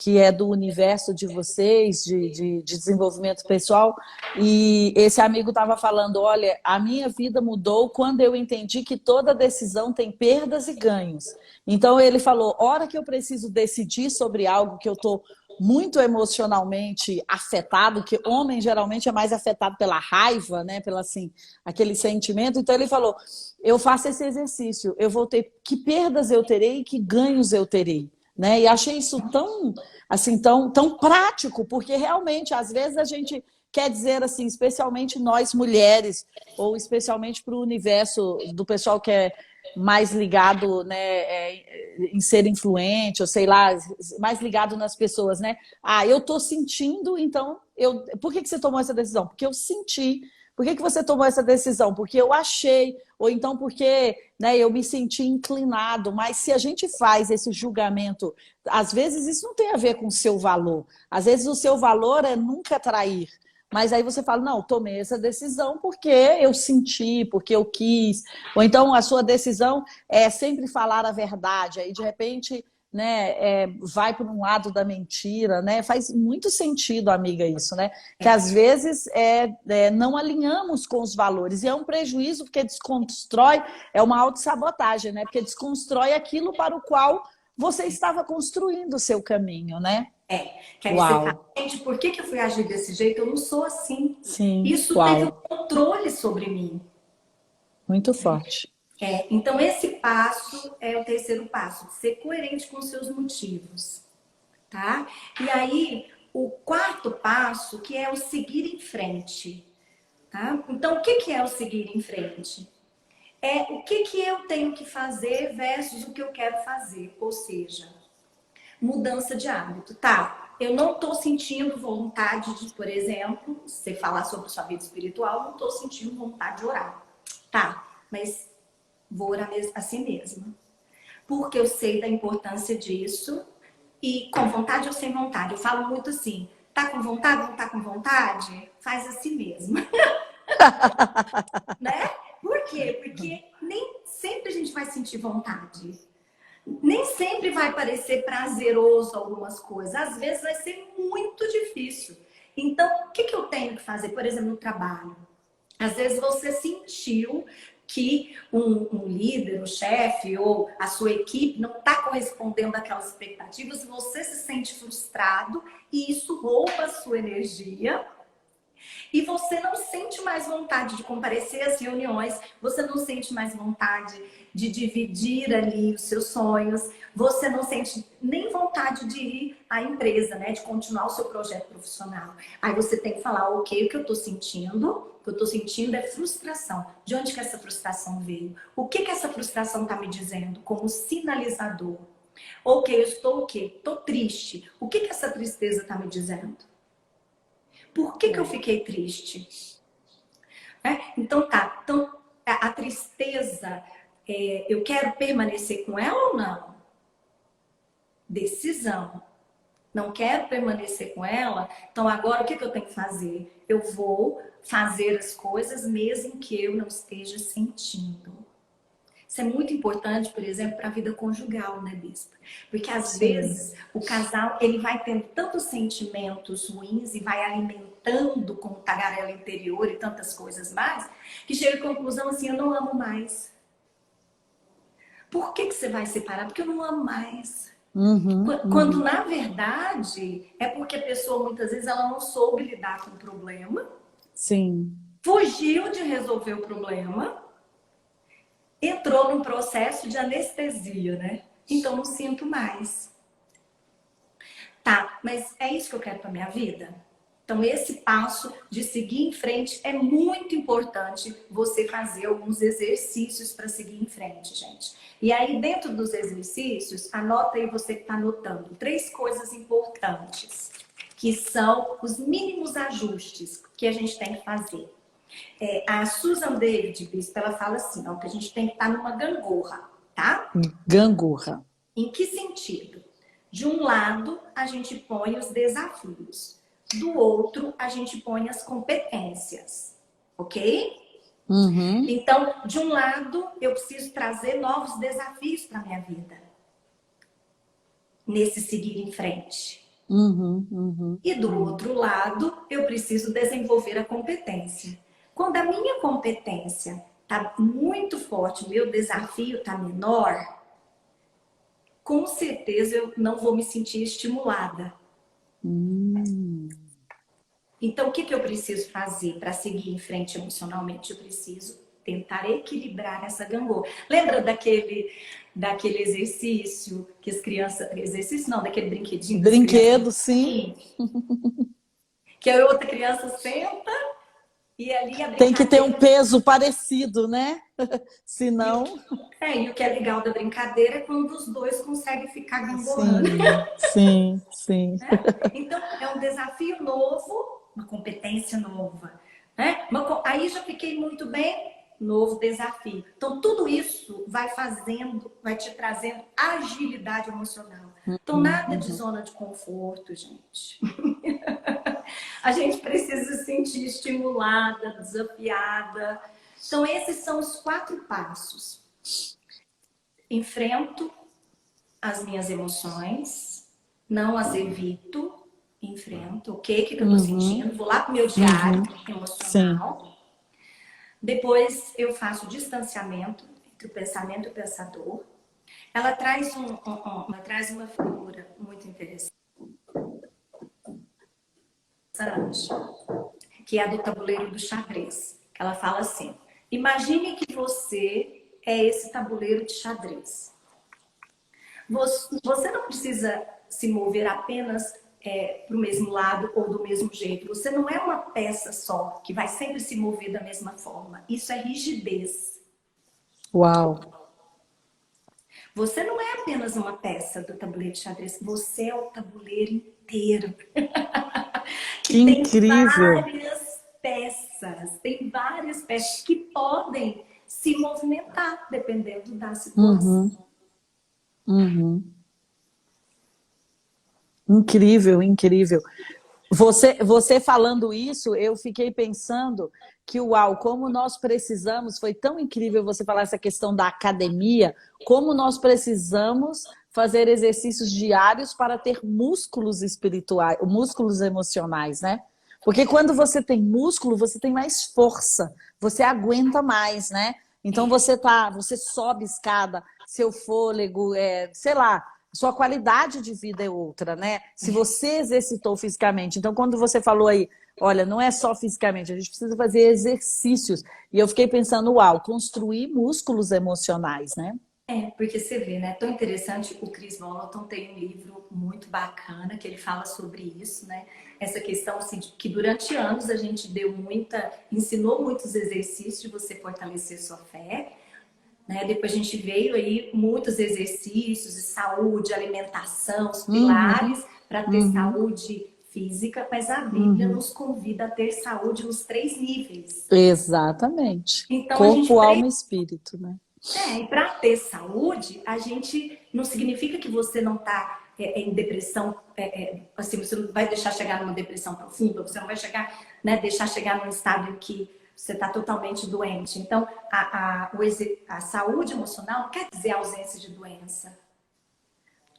que é do universo de vocês, de desenvolvimento pessoal, e esse amigo estava falando, olha, a minha vida mudou quando eu entendi que toda decisão tem perdas e ganhos. Então ele falou, hora que eu preciso decidir sobre algo que eu estou muito emocionalmente afetado, que homem geralmente é mais afetado pela raiva, né, pela assim, aquele sentimento. Então ele falou, eu faço esse exercício, eu vou ter que perdas eu terei e que ganhos eu terei, né? E achei isso tão assim tão prático, porque realmente às vezes a gente quer dizer assim, especialmente nós mulheres, ou especialmente para o universo do pessoal que é mais ligado, né, em ser influente, ou sei lá, mais ligado nas pessoas, né? Ah, eu tô sentindo, então por que você tomou essa decisão? Porque eu senti. Por que você tomou essa decisão? Porque eu achei, ou então porque, né, eu me senti inclinado. Mas se a gente faz esse julgamento, às vezes isso não tem a ver com o seu valor. Às vezes o seu valor é nunca trair. Mas aí você fala, não, tomei essa decisão porque eu senti, porque eu quis. Ou então a sua decisão é sempre falar a verdade. Aí, de repente, né, vai para um lado da mentira, né? Faz muito sentido, amiga, isso, né? Que às vezes não alinhamos com os valores. E é um prejuízo porque desconstrói, é uma autossabotagem, né? Porque desconstrói aquilo para o qual você estava construindo o seu caminho, né? Que aí você fala, Uau! gente, por que eu fui agir desse jeito? Eu não sou assim. Sim, Isso teve um uau! controle sobre mim. Muito forte. Então, esse passo é o terceiro passo, ser coerente com os seus motivos, tá? E aí, o quarto passo, que é o seguir em frente, tá? Então, o que é o seguir em frente? É o que eu tenho que fazer versus o que eu quero fazer, ou seja, mudança de hábito, tá? Eu não tô sentindo vontade de, por exemplo, você falar sobre sua vida espiritual, não tô sentindo vontade de orar. Tá, mas vou orar a si mesma. Porque eu sei da importância disso e com vontade ou sem vontade. Eu falo muito assim, tá com vontade, não tá com vontade? Faz a si mesma, né? Por quê? Porque nem sempre a gente vai sentir vontade. Nem sempre vai parecer prazeroso algumas coisas. Às vezes vai ser muito difícil. Então, o que eu tenho que fazer, por exemplo, no trabalho? Às vezes você sentiu que um líder, um chefe ou a sua equipe não está correspondendo àquelas expectativas, você se sente frustrado e isso rouba a sua energia E você não sente mais vontade de comparecer às reuniões, você não sente mais vontade de dividir ali os seus sonhos, você não sente nem vontade de ir à empresa, né? De continuar o seu projeto profissional. Aí você tem que falar, ok, o que eu estou sentindo? O que eu estou sentindo é frustração. De onde que essa frustração veio? O que que essa frustração está me dizendo como sinalizador? Ok, eu estou o quê? Estou triste. O que que essa tristeza está me dizendo? Por que que eu fiquei triste? Então tá, então a tristeza, eu quero permanecer com ela ou não? Decisão. Não quero permanecer com ela, então agora o que que eu tenho que fazer? Eu vou fazer as coisas mesmo que eu não esteja sentindo. Isso é muito importante, por exemplo, para a vida conjugal, né, Bispa? Porque às vezes o casal ele vai tendo tantos sentimentos ruins e vai alimentando com o tagarela interior e tantas coisas mais, que chega à conclusão assim, eu não amo mais. Por que que você vai separar? Porque eu não amo mais. Quando na verdade é porque a pessoa muitas vezes ela não soube lidar com o problema, Sim. fugiu de resolver o problema, entrou num processo de anestesia, né? Então não sinto mais. Tá, mas é isso que eu quero para minha vida? Então esse passo de seguir em frente é muito importante você fazer alguns exercícios para seguir em frente, gente. E aí dentro dos exercícios, anota aí você que está anotando 3 coisas importantes, que são os mínimos ajustes que a gente tem que fazer. A Susan David, Bispo, ela fala assim, ó, que a gente tem que estar numa gangorra, tá? Gangorra. Em que sentido? De um lado, a gente põe os desafios. Do outro, a gente põe as competências. Ok? Então, de um lado, eu preciso trazer novos desafios para a minha vida. Nesse seguir em frente. E do outro lado, eu preciso desenvolver a competência. Quando a minha competência está muito forte, o meu desafio está menor, com certeza eu não vou me sentir estimulada. Então, o que que eu preciso fazer para seguir em frente emocionalmente? Eu preciso tentar equilibrar essa gangorra. Lembra daquele exercício que as crianças... Exercício não, daquele brinquedinho. Brinquedo, sim. Que a outra criança senta e ali a brincadeira... Tem que ter um peso parecido, né? Senão... E o que é legal da brincadeira é quando os dois conseguem ficar gangorrando. Sim, sim. Então, é um desafio novo, uma competência nova. Né? Aí já fiquei muito bem, novo desafio. Então, tudo isso vai te trazendo agilidade emocional. Então, nada de zona de conforto, gente. A gente precisa se sentir estimulada, desafiada. Então, esses são os 4 passos. Enfrento as minhas emoções, não as evito, enfrento, o que eu tô sentindo, vou lá pro meu diário emocional. Sim. Depois eu faço o distanciamento entre o pensamento e o pensador. Ela traz uma figura muito interessante, que é a do tabuleiro do xadrez. Ela fala assim, imagine que você é esse tabuleiro de xadrez. Você não precisa se mover apenas para o mesmo lado ou do mesmo jeito. Você não é uma peça só que vai sempre se mover da mesma forma. Isso é rigidez. Uau! Você não é apenas uma peça do tabuleiro de xadrez. Você é o tabuleiro inteiro. Que incrível! Tem várias peças que podem se movimentar dependendo da situação. Incrível, incrível. Você falando isso, eu fiquei pensando que, uau, como nós precisamos, foi tão incrível você falar essa questão da academia, como nós precisamos fazer exercícios diários para ter músculos espirituais, músculos emocionais, né? Porque quando você tem músculo, você tem mais força, você aguenta mais, né? Então você sobe escada, seu fôlego, sei lá, sua qualidade de vida é outra, né? Se você exercitou fisicamente. Então, quando você falou aí, Olha, não é só fisicamente, a gente precisa fazer exercícios. E eu fiquei pensando, uau, construir músculos emocionais, né? Porque você vê, né? Tão interessante, o Chris Vallotton tem um livro muito bacana que ele fala sobre isso, né? Essa questão assim, de que durante anos a gente ensinou muitos exercícios de você fortalecer sua fé, né? Depois a gente veio aí muitos exercícios de saúde, alimentação, os Uhum, pilares para ter uhum, saúde física, mas a Bíblia uhum. nos convida a ter saúde nos 3 níveis. Exatamente. Então a gente Corpo, alma e espírito, né? e para ter saúde, a gente não significa que você não está em depressão, assim, você não vai deixar chegar numa depressão profunda, você não vai chegar, né, deixar chegar num estado em que você está totalmente doente. Então, a saúde emocional não quer dizer ausência de doença.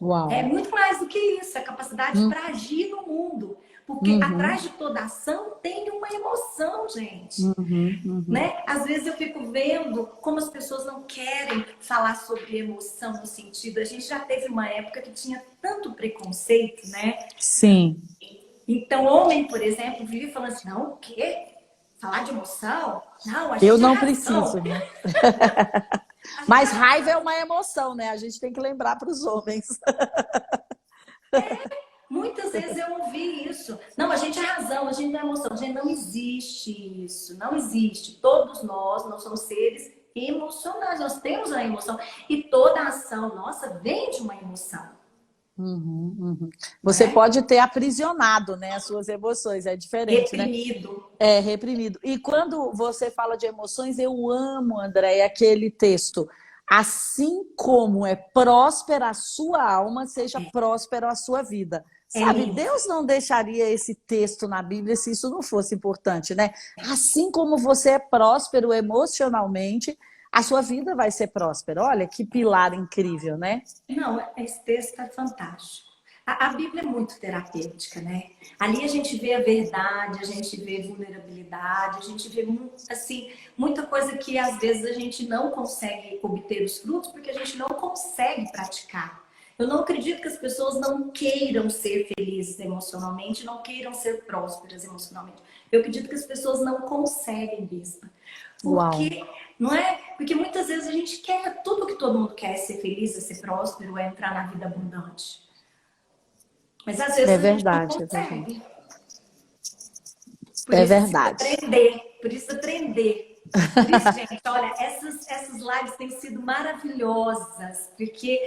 É Uau. muito mais do que isso, é a capacidade Hum, para agir no mundo. Porque Uhum, atrás de toda ação tem uma emoção, gente. uhum, uhum. Né? Às vezes eu fico vendo como as pessoas não querem falar sobre emoção no sentido. A gente já teve uma época que tinha tanto preconceito, né? Sim. Então, homem, por exemplo, vive falando assim: não, o quê? Falar de emoção? Não, a Eu gente é não razão. preciso, né? A gente é Mas raiva é razão. uma emoção, né? A gente tem que lembrar para os homens. Muitas vezes eu ouvi isso. Não, a gente é razão, a gente não é emoção. Gente, não existe isso. Não existe. Todos nós somos seres emocionais. Nós temos uma emoção. E toda ação nossa vem de uma emoção. Uhum, uhum. Não Você é? pode ter aprisionado, né, as suas emoções, é diferente, né? Reprimido. É reprimido. E quando você fala de emoções, eu amo, André, aquele texto. Assim como é próspera a sua alma, seja próspera a sua vida. É Sabe, lindo. Deus não deixaria esse texto na Bíblia se isso não fosse importante, né? Assim como você é próspero emocionalmente, a sua vida vai ser próspera. Olha que pilar incrível, né? Não, esse texto é fantástico. A Bíblia é muito terapêutica, né? Ali a gente vê a verdade, a gente vê vulnerabilidade, a gente vê assim, muita coisa que às vezes a gente não consegue obter os frutos porque a gente não consegue praticar. Eu não acredito que as pessoas não queiram ser felizes emocionalmente, não queiram ser prósperas emocionalmente. Eu acredito que as pessoas não conseguem, Bispa. Uau, Porque, não é? Porque muitas vezes a gente quer tudo que todo mundo quer, ser feliz, é ser próspero, é entrar na vida abundante. Mas às vezes é a gente não verdade, é verdade. consegue. Por É isso precisa verdade. aprender, por isso aprender. Por isso, gente, olha, essas lives têm sido maravilhosas, porque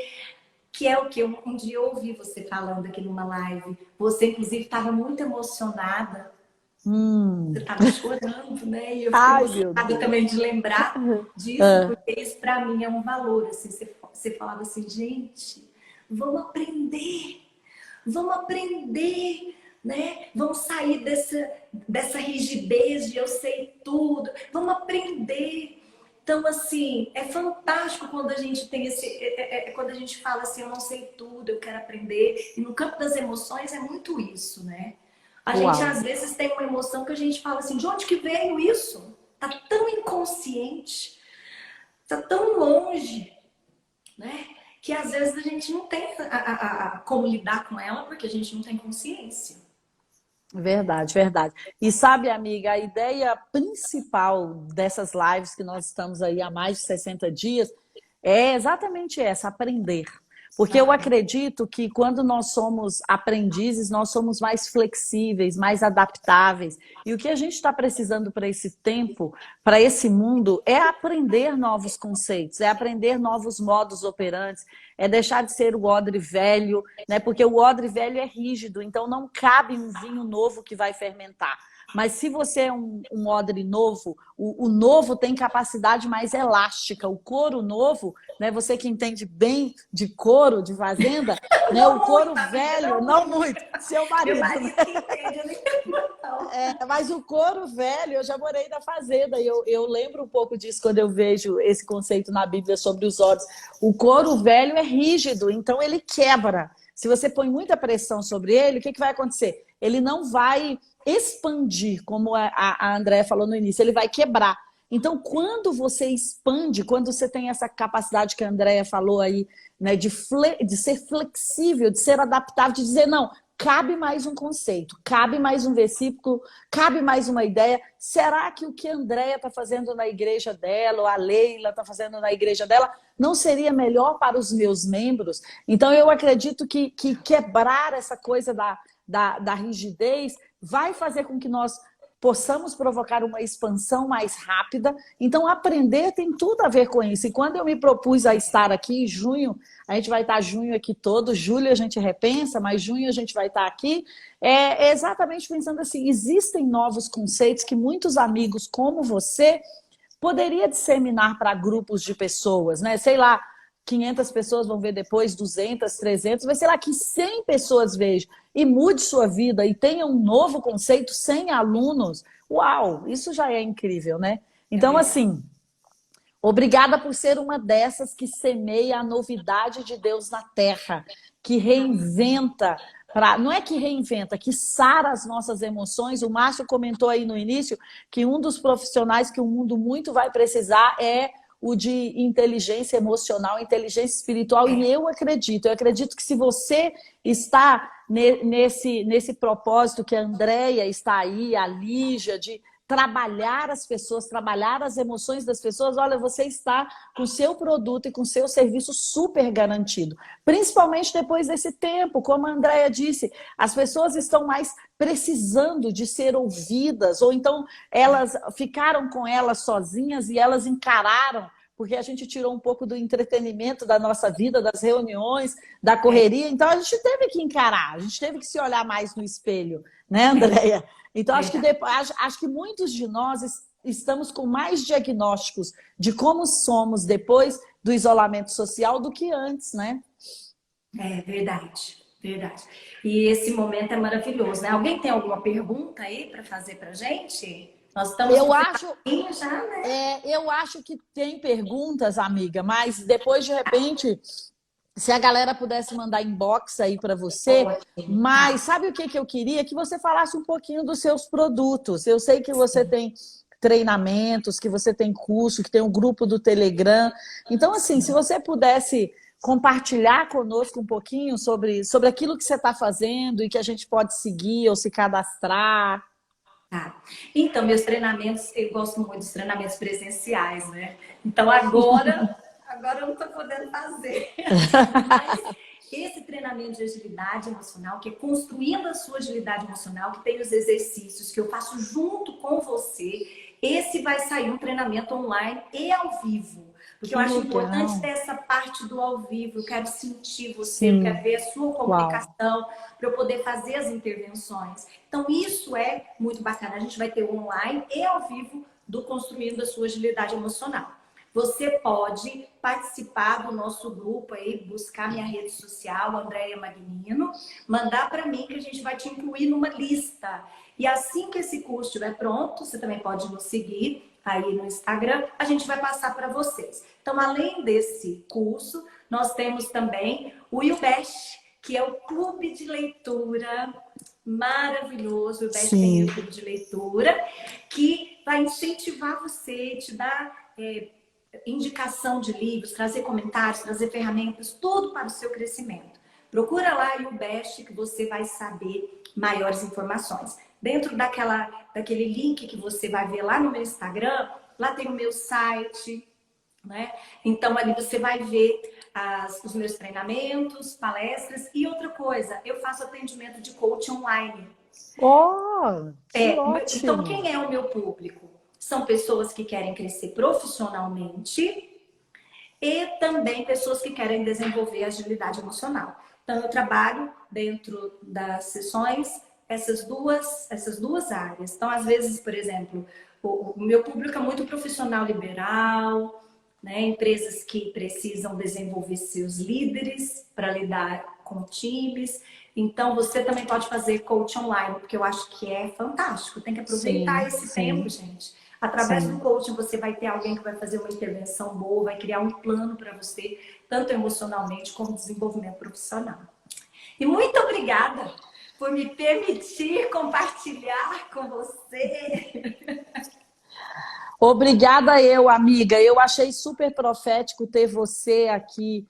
que é o que um dia eu ouvi você falando aqui numa live. Você, inclusive, estava muito emocionada. Você Hum. estava chorando, né? E eu fico Ai, meu emocionada Deus. também de lembrar disso, Ah, porque isso para mim é um valor. Assim, você falava assim, gente, vamos aprender, né? Vamos sair dessa rigidez de eu sei tudo, vamos aprender. Então, assim, é fantástico quando a gente tem quando a gente fala assim, eu não sei tudo, eu quero aprender. E no campo das emoções é muito isso, né? A gente uau. às vezes tem uma emoção que a gente fala assim, de onde que veio isso? Tá tão inconsciente, tá tão longe, né? Que às vezes a gente não tem como lidar com ela porque a gente não tem consciência. Verdade, verdade. E sabe, amiga, a ideia principal dessas lives que nós estamos aí há mais de 60 dias é exatamente essa, aprender. Porque eu Aprender. acredito que quando nós somos aprendizes, nós somos mais flexíveis, mais adaptáveis. E o que a gente está precisando para esse tempo, para esse mundo, é aprender novos conceitos, é aprender novos modos operantes, é deixar de ser o odre velho, né? Porque o odre velho é rígido, então não cabe um vinho novo que vai fermentar. Mas se você é um odre novo, o novo tem capacidade mais elástica. O couro novo, né? Você que entende bem de couro, de fazenda, né? O Não couro muito, amiga, velho, não não muito. muito, seu Meu marido, né? marido que entende, eu nem tenho não. Mas o couro velho, eu já morei na fazenda e eu lembro um pouco disso quando eu vejo esse conceito na Bíblia sobre os odres. O couro velho é rígido, então ele quebra. Se você põe muita pressão sobre ele, o que vai acontecer? Ele não vai expandir, como a Andréa falou no início, ele vai quebrar. Então, quando você expande, quando você tem essa capacidade que a Andréa falou aí, né, de ser flexível, de ser adaptável, de dizer, não, cabe mais um conceito, cabe mais um versículo, cabe mais uma ideia. Será que o que a Andréia está fazendo na igreja dela, ou a Leila está fazendo na igreja dela, não seria melhor para os meus membros? Então, eu acredito que quebrar essa coisa da rigidez vai fazer com que nós possamos provocar uma expansão mais rápida. Então, aprender tem tudo a ver com isso. E quando eu me propus a estar aqui em junho, a gente vai estar junho aqui todo, julho a gente repensa, mas junho a gente vai estar aqui, exatamente pensando assim, existem novos conceitos que muitos amigos como você poderia disseminar para grupos de pessoas, né? Sei lá, 500 pessoas vão ver depois, 200, 300, mas sei lá, que 100 pessoas vejam e mude sua vida e tenha um novo conceito, 100 alunos. Uau, isso já é incrível, né? Então, assim, obrigada por ser uma dessas que semeia a novidade de Deus na terra, que reinventa, não é que reinventa, que sara as nossas emoções. O Márcio comentou aí no início que um dos profissionais que o mundo muito vai precisar é o de inteligência emocional, inteligência espiritual, e eu acredito que se você está nesse propósito que a Andréia está aí, a Lígia, de trabalhar as pessoas, trabalhar as emoções das pessoas, olha, você está com o seu produto e com o seu serviço super garantido. Principalmente depois desse tempo, como a Andréia disse, as pessoas estão mais precisando de ser ouvidas, ou então elas ficaram com elas sozinhas e elas encararam, porque a gente tirou um pouco do entretenimento da nossa vida, das reuniões, da correria, então a gente teve que encarar, a gente teve que se olhar mais no espelho, né, Andréia? Então, acho que muitos de nós estamos com mais diagnósticos de como somos depois do isolamento social do que antes, né? É verdade, verdade. E esse momento é maravilhoso, né? Alguém tem alguma pergunta aí para fazer para gente? Nós estamos já, né? Eu acho que tem perguntas, amiga, mas depois, de repente, se a galera pudesse mandar inbox aí para você, mas sabe o que eu queria? Que você falasse um pouquinho dos seus produtos. Eu sei que você tem treinamentos, que você tem curso, que tem um grupo do Telegram. Então, assim, se você pudesse compartilhar conosco um pouquinho sobre aquilo que você está fazendo e que a gente pode seguir ou se cadastrar. Tá. Então, meus treinamentos, eu gosto muito dos treinamentos presenciais, né? Então, agora eu não estou podendo fazer. Mas esse treinamento de agilidade emocional, que é construindo a sua agilidade emocional, que tem os exercícios que eu faço junto com você, esse vai sair um treinamento online e ao vivo. Porque eu acho importante ter essa parte do ao vivo. Eu quero sentir você, eu quero ver a sua comunicação para eu poder fazer as intervenções. Então, isso é muito bacana. A gente vai ter o online e ao vivo do Construindo a Sua Agilidade Emocional. Você pode participar do nosso grupo aí, buscar minha rede social, Andréia Magnino, mandar para mim que a gente vai te incluir numa lista. E assim que esse curso estiver pronto, você também pode nos seguir aí no Instagram, a gente vai passar para vocês. Então, além desse curso, nós temos também o YouBest, que é o clube de leitura maravilhoso. O YouBest tem um clube de leitura que vai incentivar você, te dar indicação de livros, trazer comentários, trazer ferramentas, tudo para o seu crescimento. Procura lá o YouBest que você vai saber maiores informações. Dentro daquele link que você vai ver lá no meu Instagram, lá tem o meu site, né? Então, ali você vai ver os meus treinamentos, palestras e outra coisa, eu faço atendimento de coach online. Ótimo. Então, quem é o meu público? São pessoas que querem crescer profissionalmente e também pessoas que querem desenvolver agilidade emocional. Então, eu trabalho dentro das sessões essas duas áreas. Então, às vezes, por exemplo, o meu público é muito profissional liberal, né? Empresas que precisam desenvolver seus líderes para lidar com times. Então, você também pode fazer coach online, porque eu acho que é fantástico. Tem que aproveitar esse tempo, gente. Através do coaching, você vai ter alguém que vai fazer uma intervenção boa, vai criar um plano para você, tanto emocionalmente como desenvolvimento profissional. E muito obrigada por me permitir compartilhar com você. Obrigada eu, amiga. Eu achei super profético ter você aqui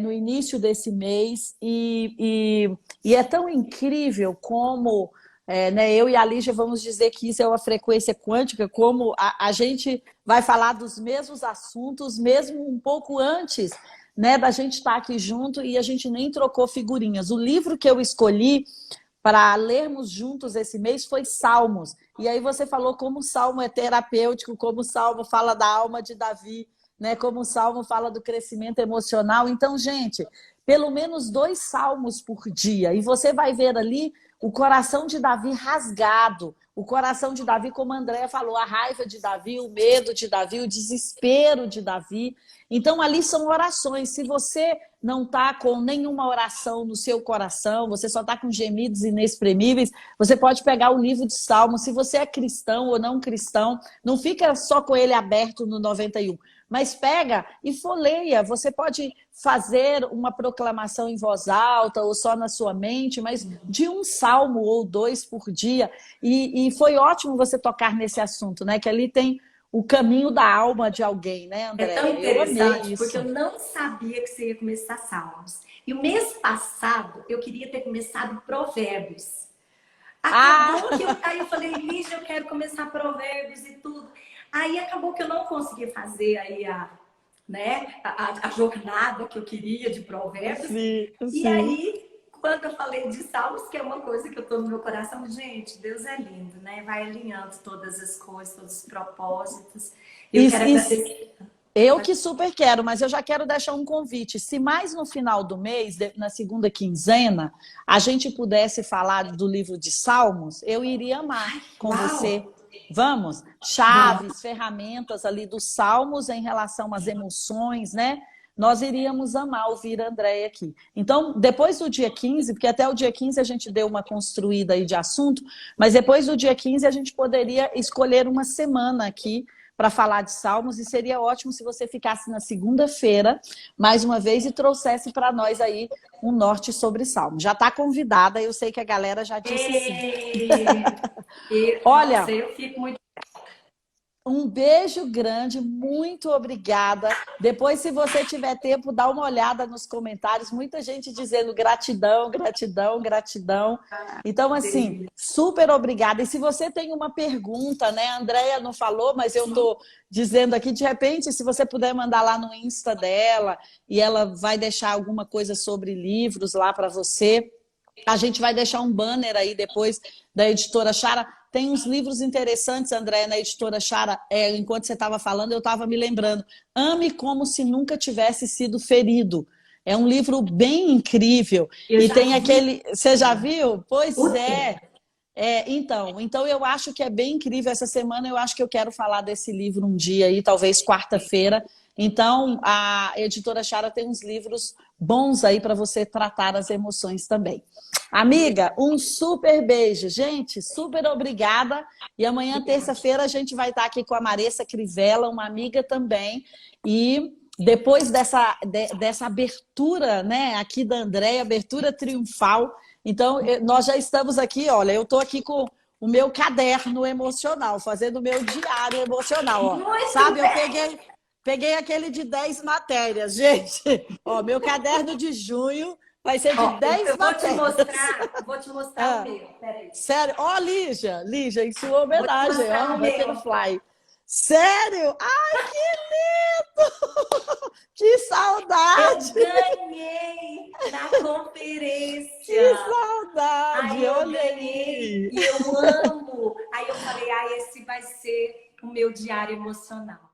no início desse mês e E é tão incrível como né, eu e a Lígia vamos dizer que isso é uma frequência quântica, como a gente vai falar dos mesmos assuntos, mesmo um pouco antes, né, da gente estar aqui junto e a gente nem trocou figurinhas. O livro que eu escolhi para lermos juntos esse mês foi Salmos. E aí você falou como o Salmo é terapêutico, como o Salmo fala da alma de Davi, né? Como o Salmo fala do crescimento emocional. Então, gente, pelo menos 2 salmos por dia. E você vai ver ali o coração de Davi rasgado. O coração de Davi, como a Andréa falou, a raiva de Davi, o medo de Davi, o desespero de Davi. Então, ali são orações. Se você não está com nenhuma oração no seu coração, você só está com gemidos inexprimíveis, você pode pegar o livro de Salmos. Se você é cristão ou não cristão, não fica só com ele aberto no 91. Mas pega e folheia. Você pode fazer uma proclamação em voz alta ou só na sua mente, mas de um salmo ou 2 por dia. E foi ótimo você tocar nesse assunto, né? Que ali tem o caminho da alma de alguém, né, É André? tão Eu amei interessante, porque isso. eu não sabia que você ia começar Salmos. E o mês passado, eu queria ter começado Provérbios. Ah! Acabou que aí eu falei, Lígia, eu quero começar Provérbios e tudo. Aí acabou que eu não consegui fazer aí né, a jornada que eu queria de Provérbios. Sim, E sim. aí, quando eu falei de Salmos, que é uma coisa que eu tô no meu coração, gente, Deus é lindo, né? Vai alinhando todas as coisas, todos os propósitos. Eu Isso, quero agradecer. eu que super quero, mas eu já quero deixar um convite. Se mais no final do mês, na segunda quinzena, a gente pudesse falar do livro de Salmos, eu iria amar com você. Uau! Vamos? Chaves, ferramentas ali dos Salmos em relação às emoções, né? Nós iríamos amar ouvir a Andréia aqui. Então, depois do dia 15, porque até o dia 15 a gente deu uma construída aí de assunto, mas depois do dia 15 a gente poderia escolher uma semana aqui para falar de Salmos, e seria ótimo se você ficasse na segunda-feira, mais uma vez, e trouxesse para nós aí um norte sobre Salmos. Já está convidada, eu sei que a galera já disse sim. Nossa, Olha, eu fico muito. um beijo grande, muito obrigada. Depois, se você tiver tempo, dá uma olhada nos comentários. Muita gente dizendo gratidão, gratidão, gratidão. Então, assim, super obrigada. E se você tem uma pergunta, né? A Andréia não falou, mas eu estou dizendo aqui, de repente, se você puder mandar lá no Insta dela, e ela vai deixar alguma coisa sobre livros lá para você. A gente vai deixar um banner aí depois da editora Chara. Tem uns livros interessantes, André, na editora Chara. Enquanto você estava falando, eu estava me lembrando. Ame como se nunca tivesse sido ferido. É um livro bem incrível. Eu E já tem vi. aquele... Você já viu? Pois O é. tempo. Então eu acho que é bem incrível. Essa semana eu acho que eu quero falar desse livro um dia aí, talvez quarta-feira. Então a editora Chara tem uns livros bons aí para você tratar as emoções também. Amiga, um super beijo. Gente, super obrigada. E amanhã, terça-feira, a gente vai estar aqui com a Maressa Crivella, uma amiga também. E depois dessa abertura, né, aqui da Andréia, abertura triunfal. Então, nós já estamos aqui, olha, eu estou aqui com o meu caderno emocional, fazendo o meu diário emocional. Ó. Muito Sabe, eu bem. peguei aquele de 10 matérias, gente. Ó, meu caderno de junho vai ser de 10 matérias. Vou te mostrar o meu. Peraí. Sério? Ó, Lígia, em sua Vou te homenagem, mostrar ó, o batendo meu. fly. Sério? Ai, que lindo! Que Eu saudade! ganhei na Que conferência. saudade! Aí eu Olha ganhei aí! e eu amo. Aí eu falei, esse vai ser o meu diário emocional.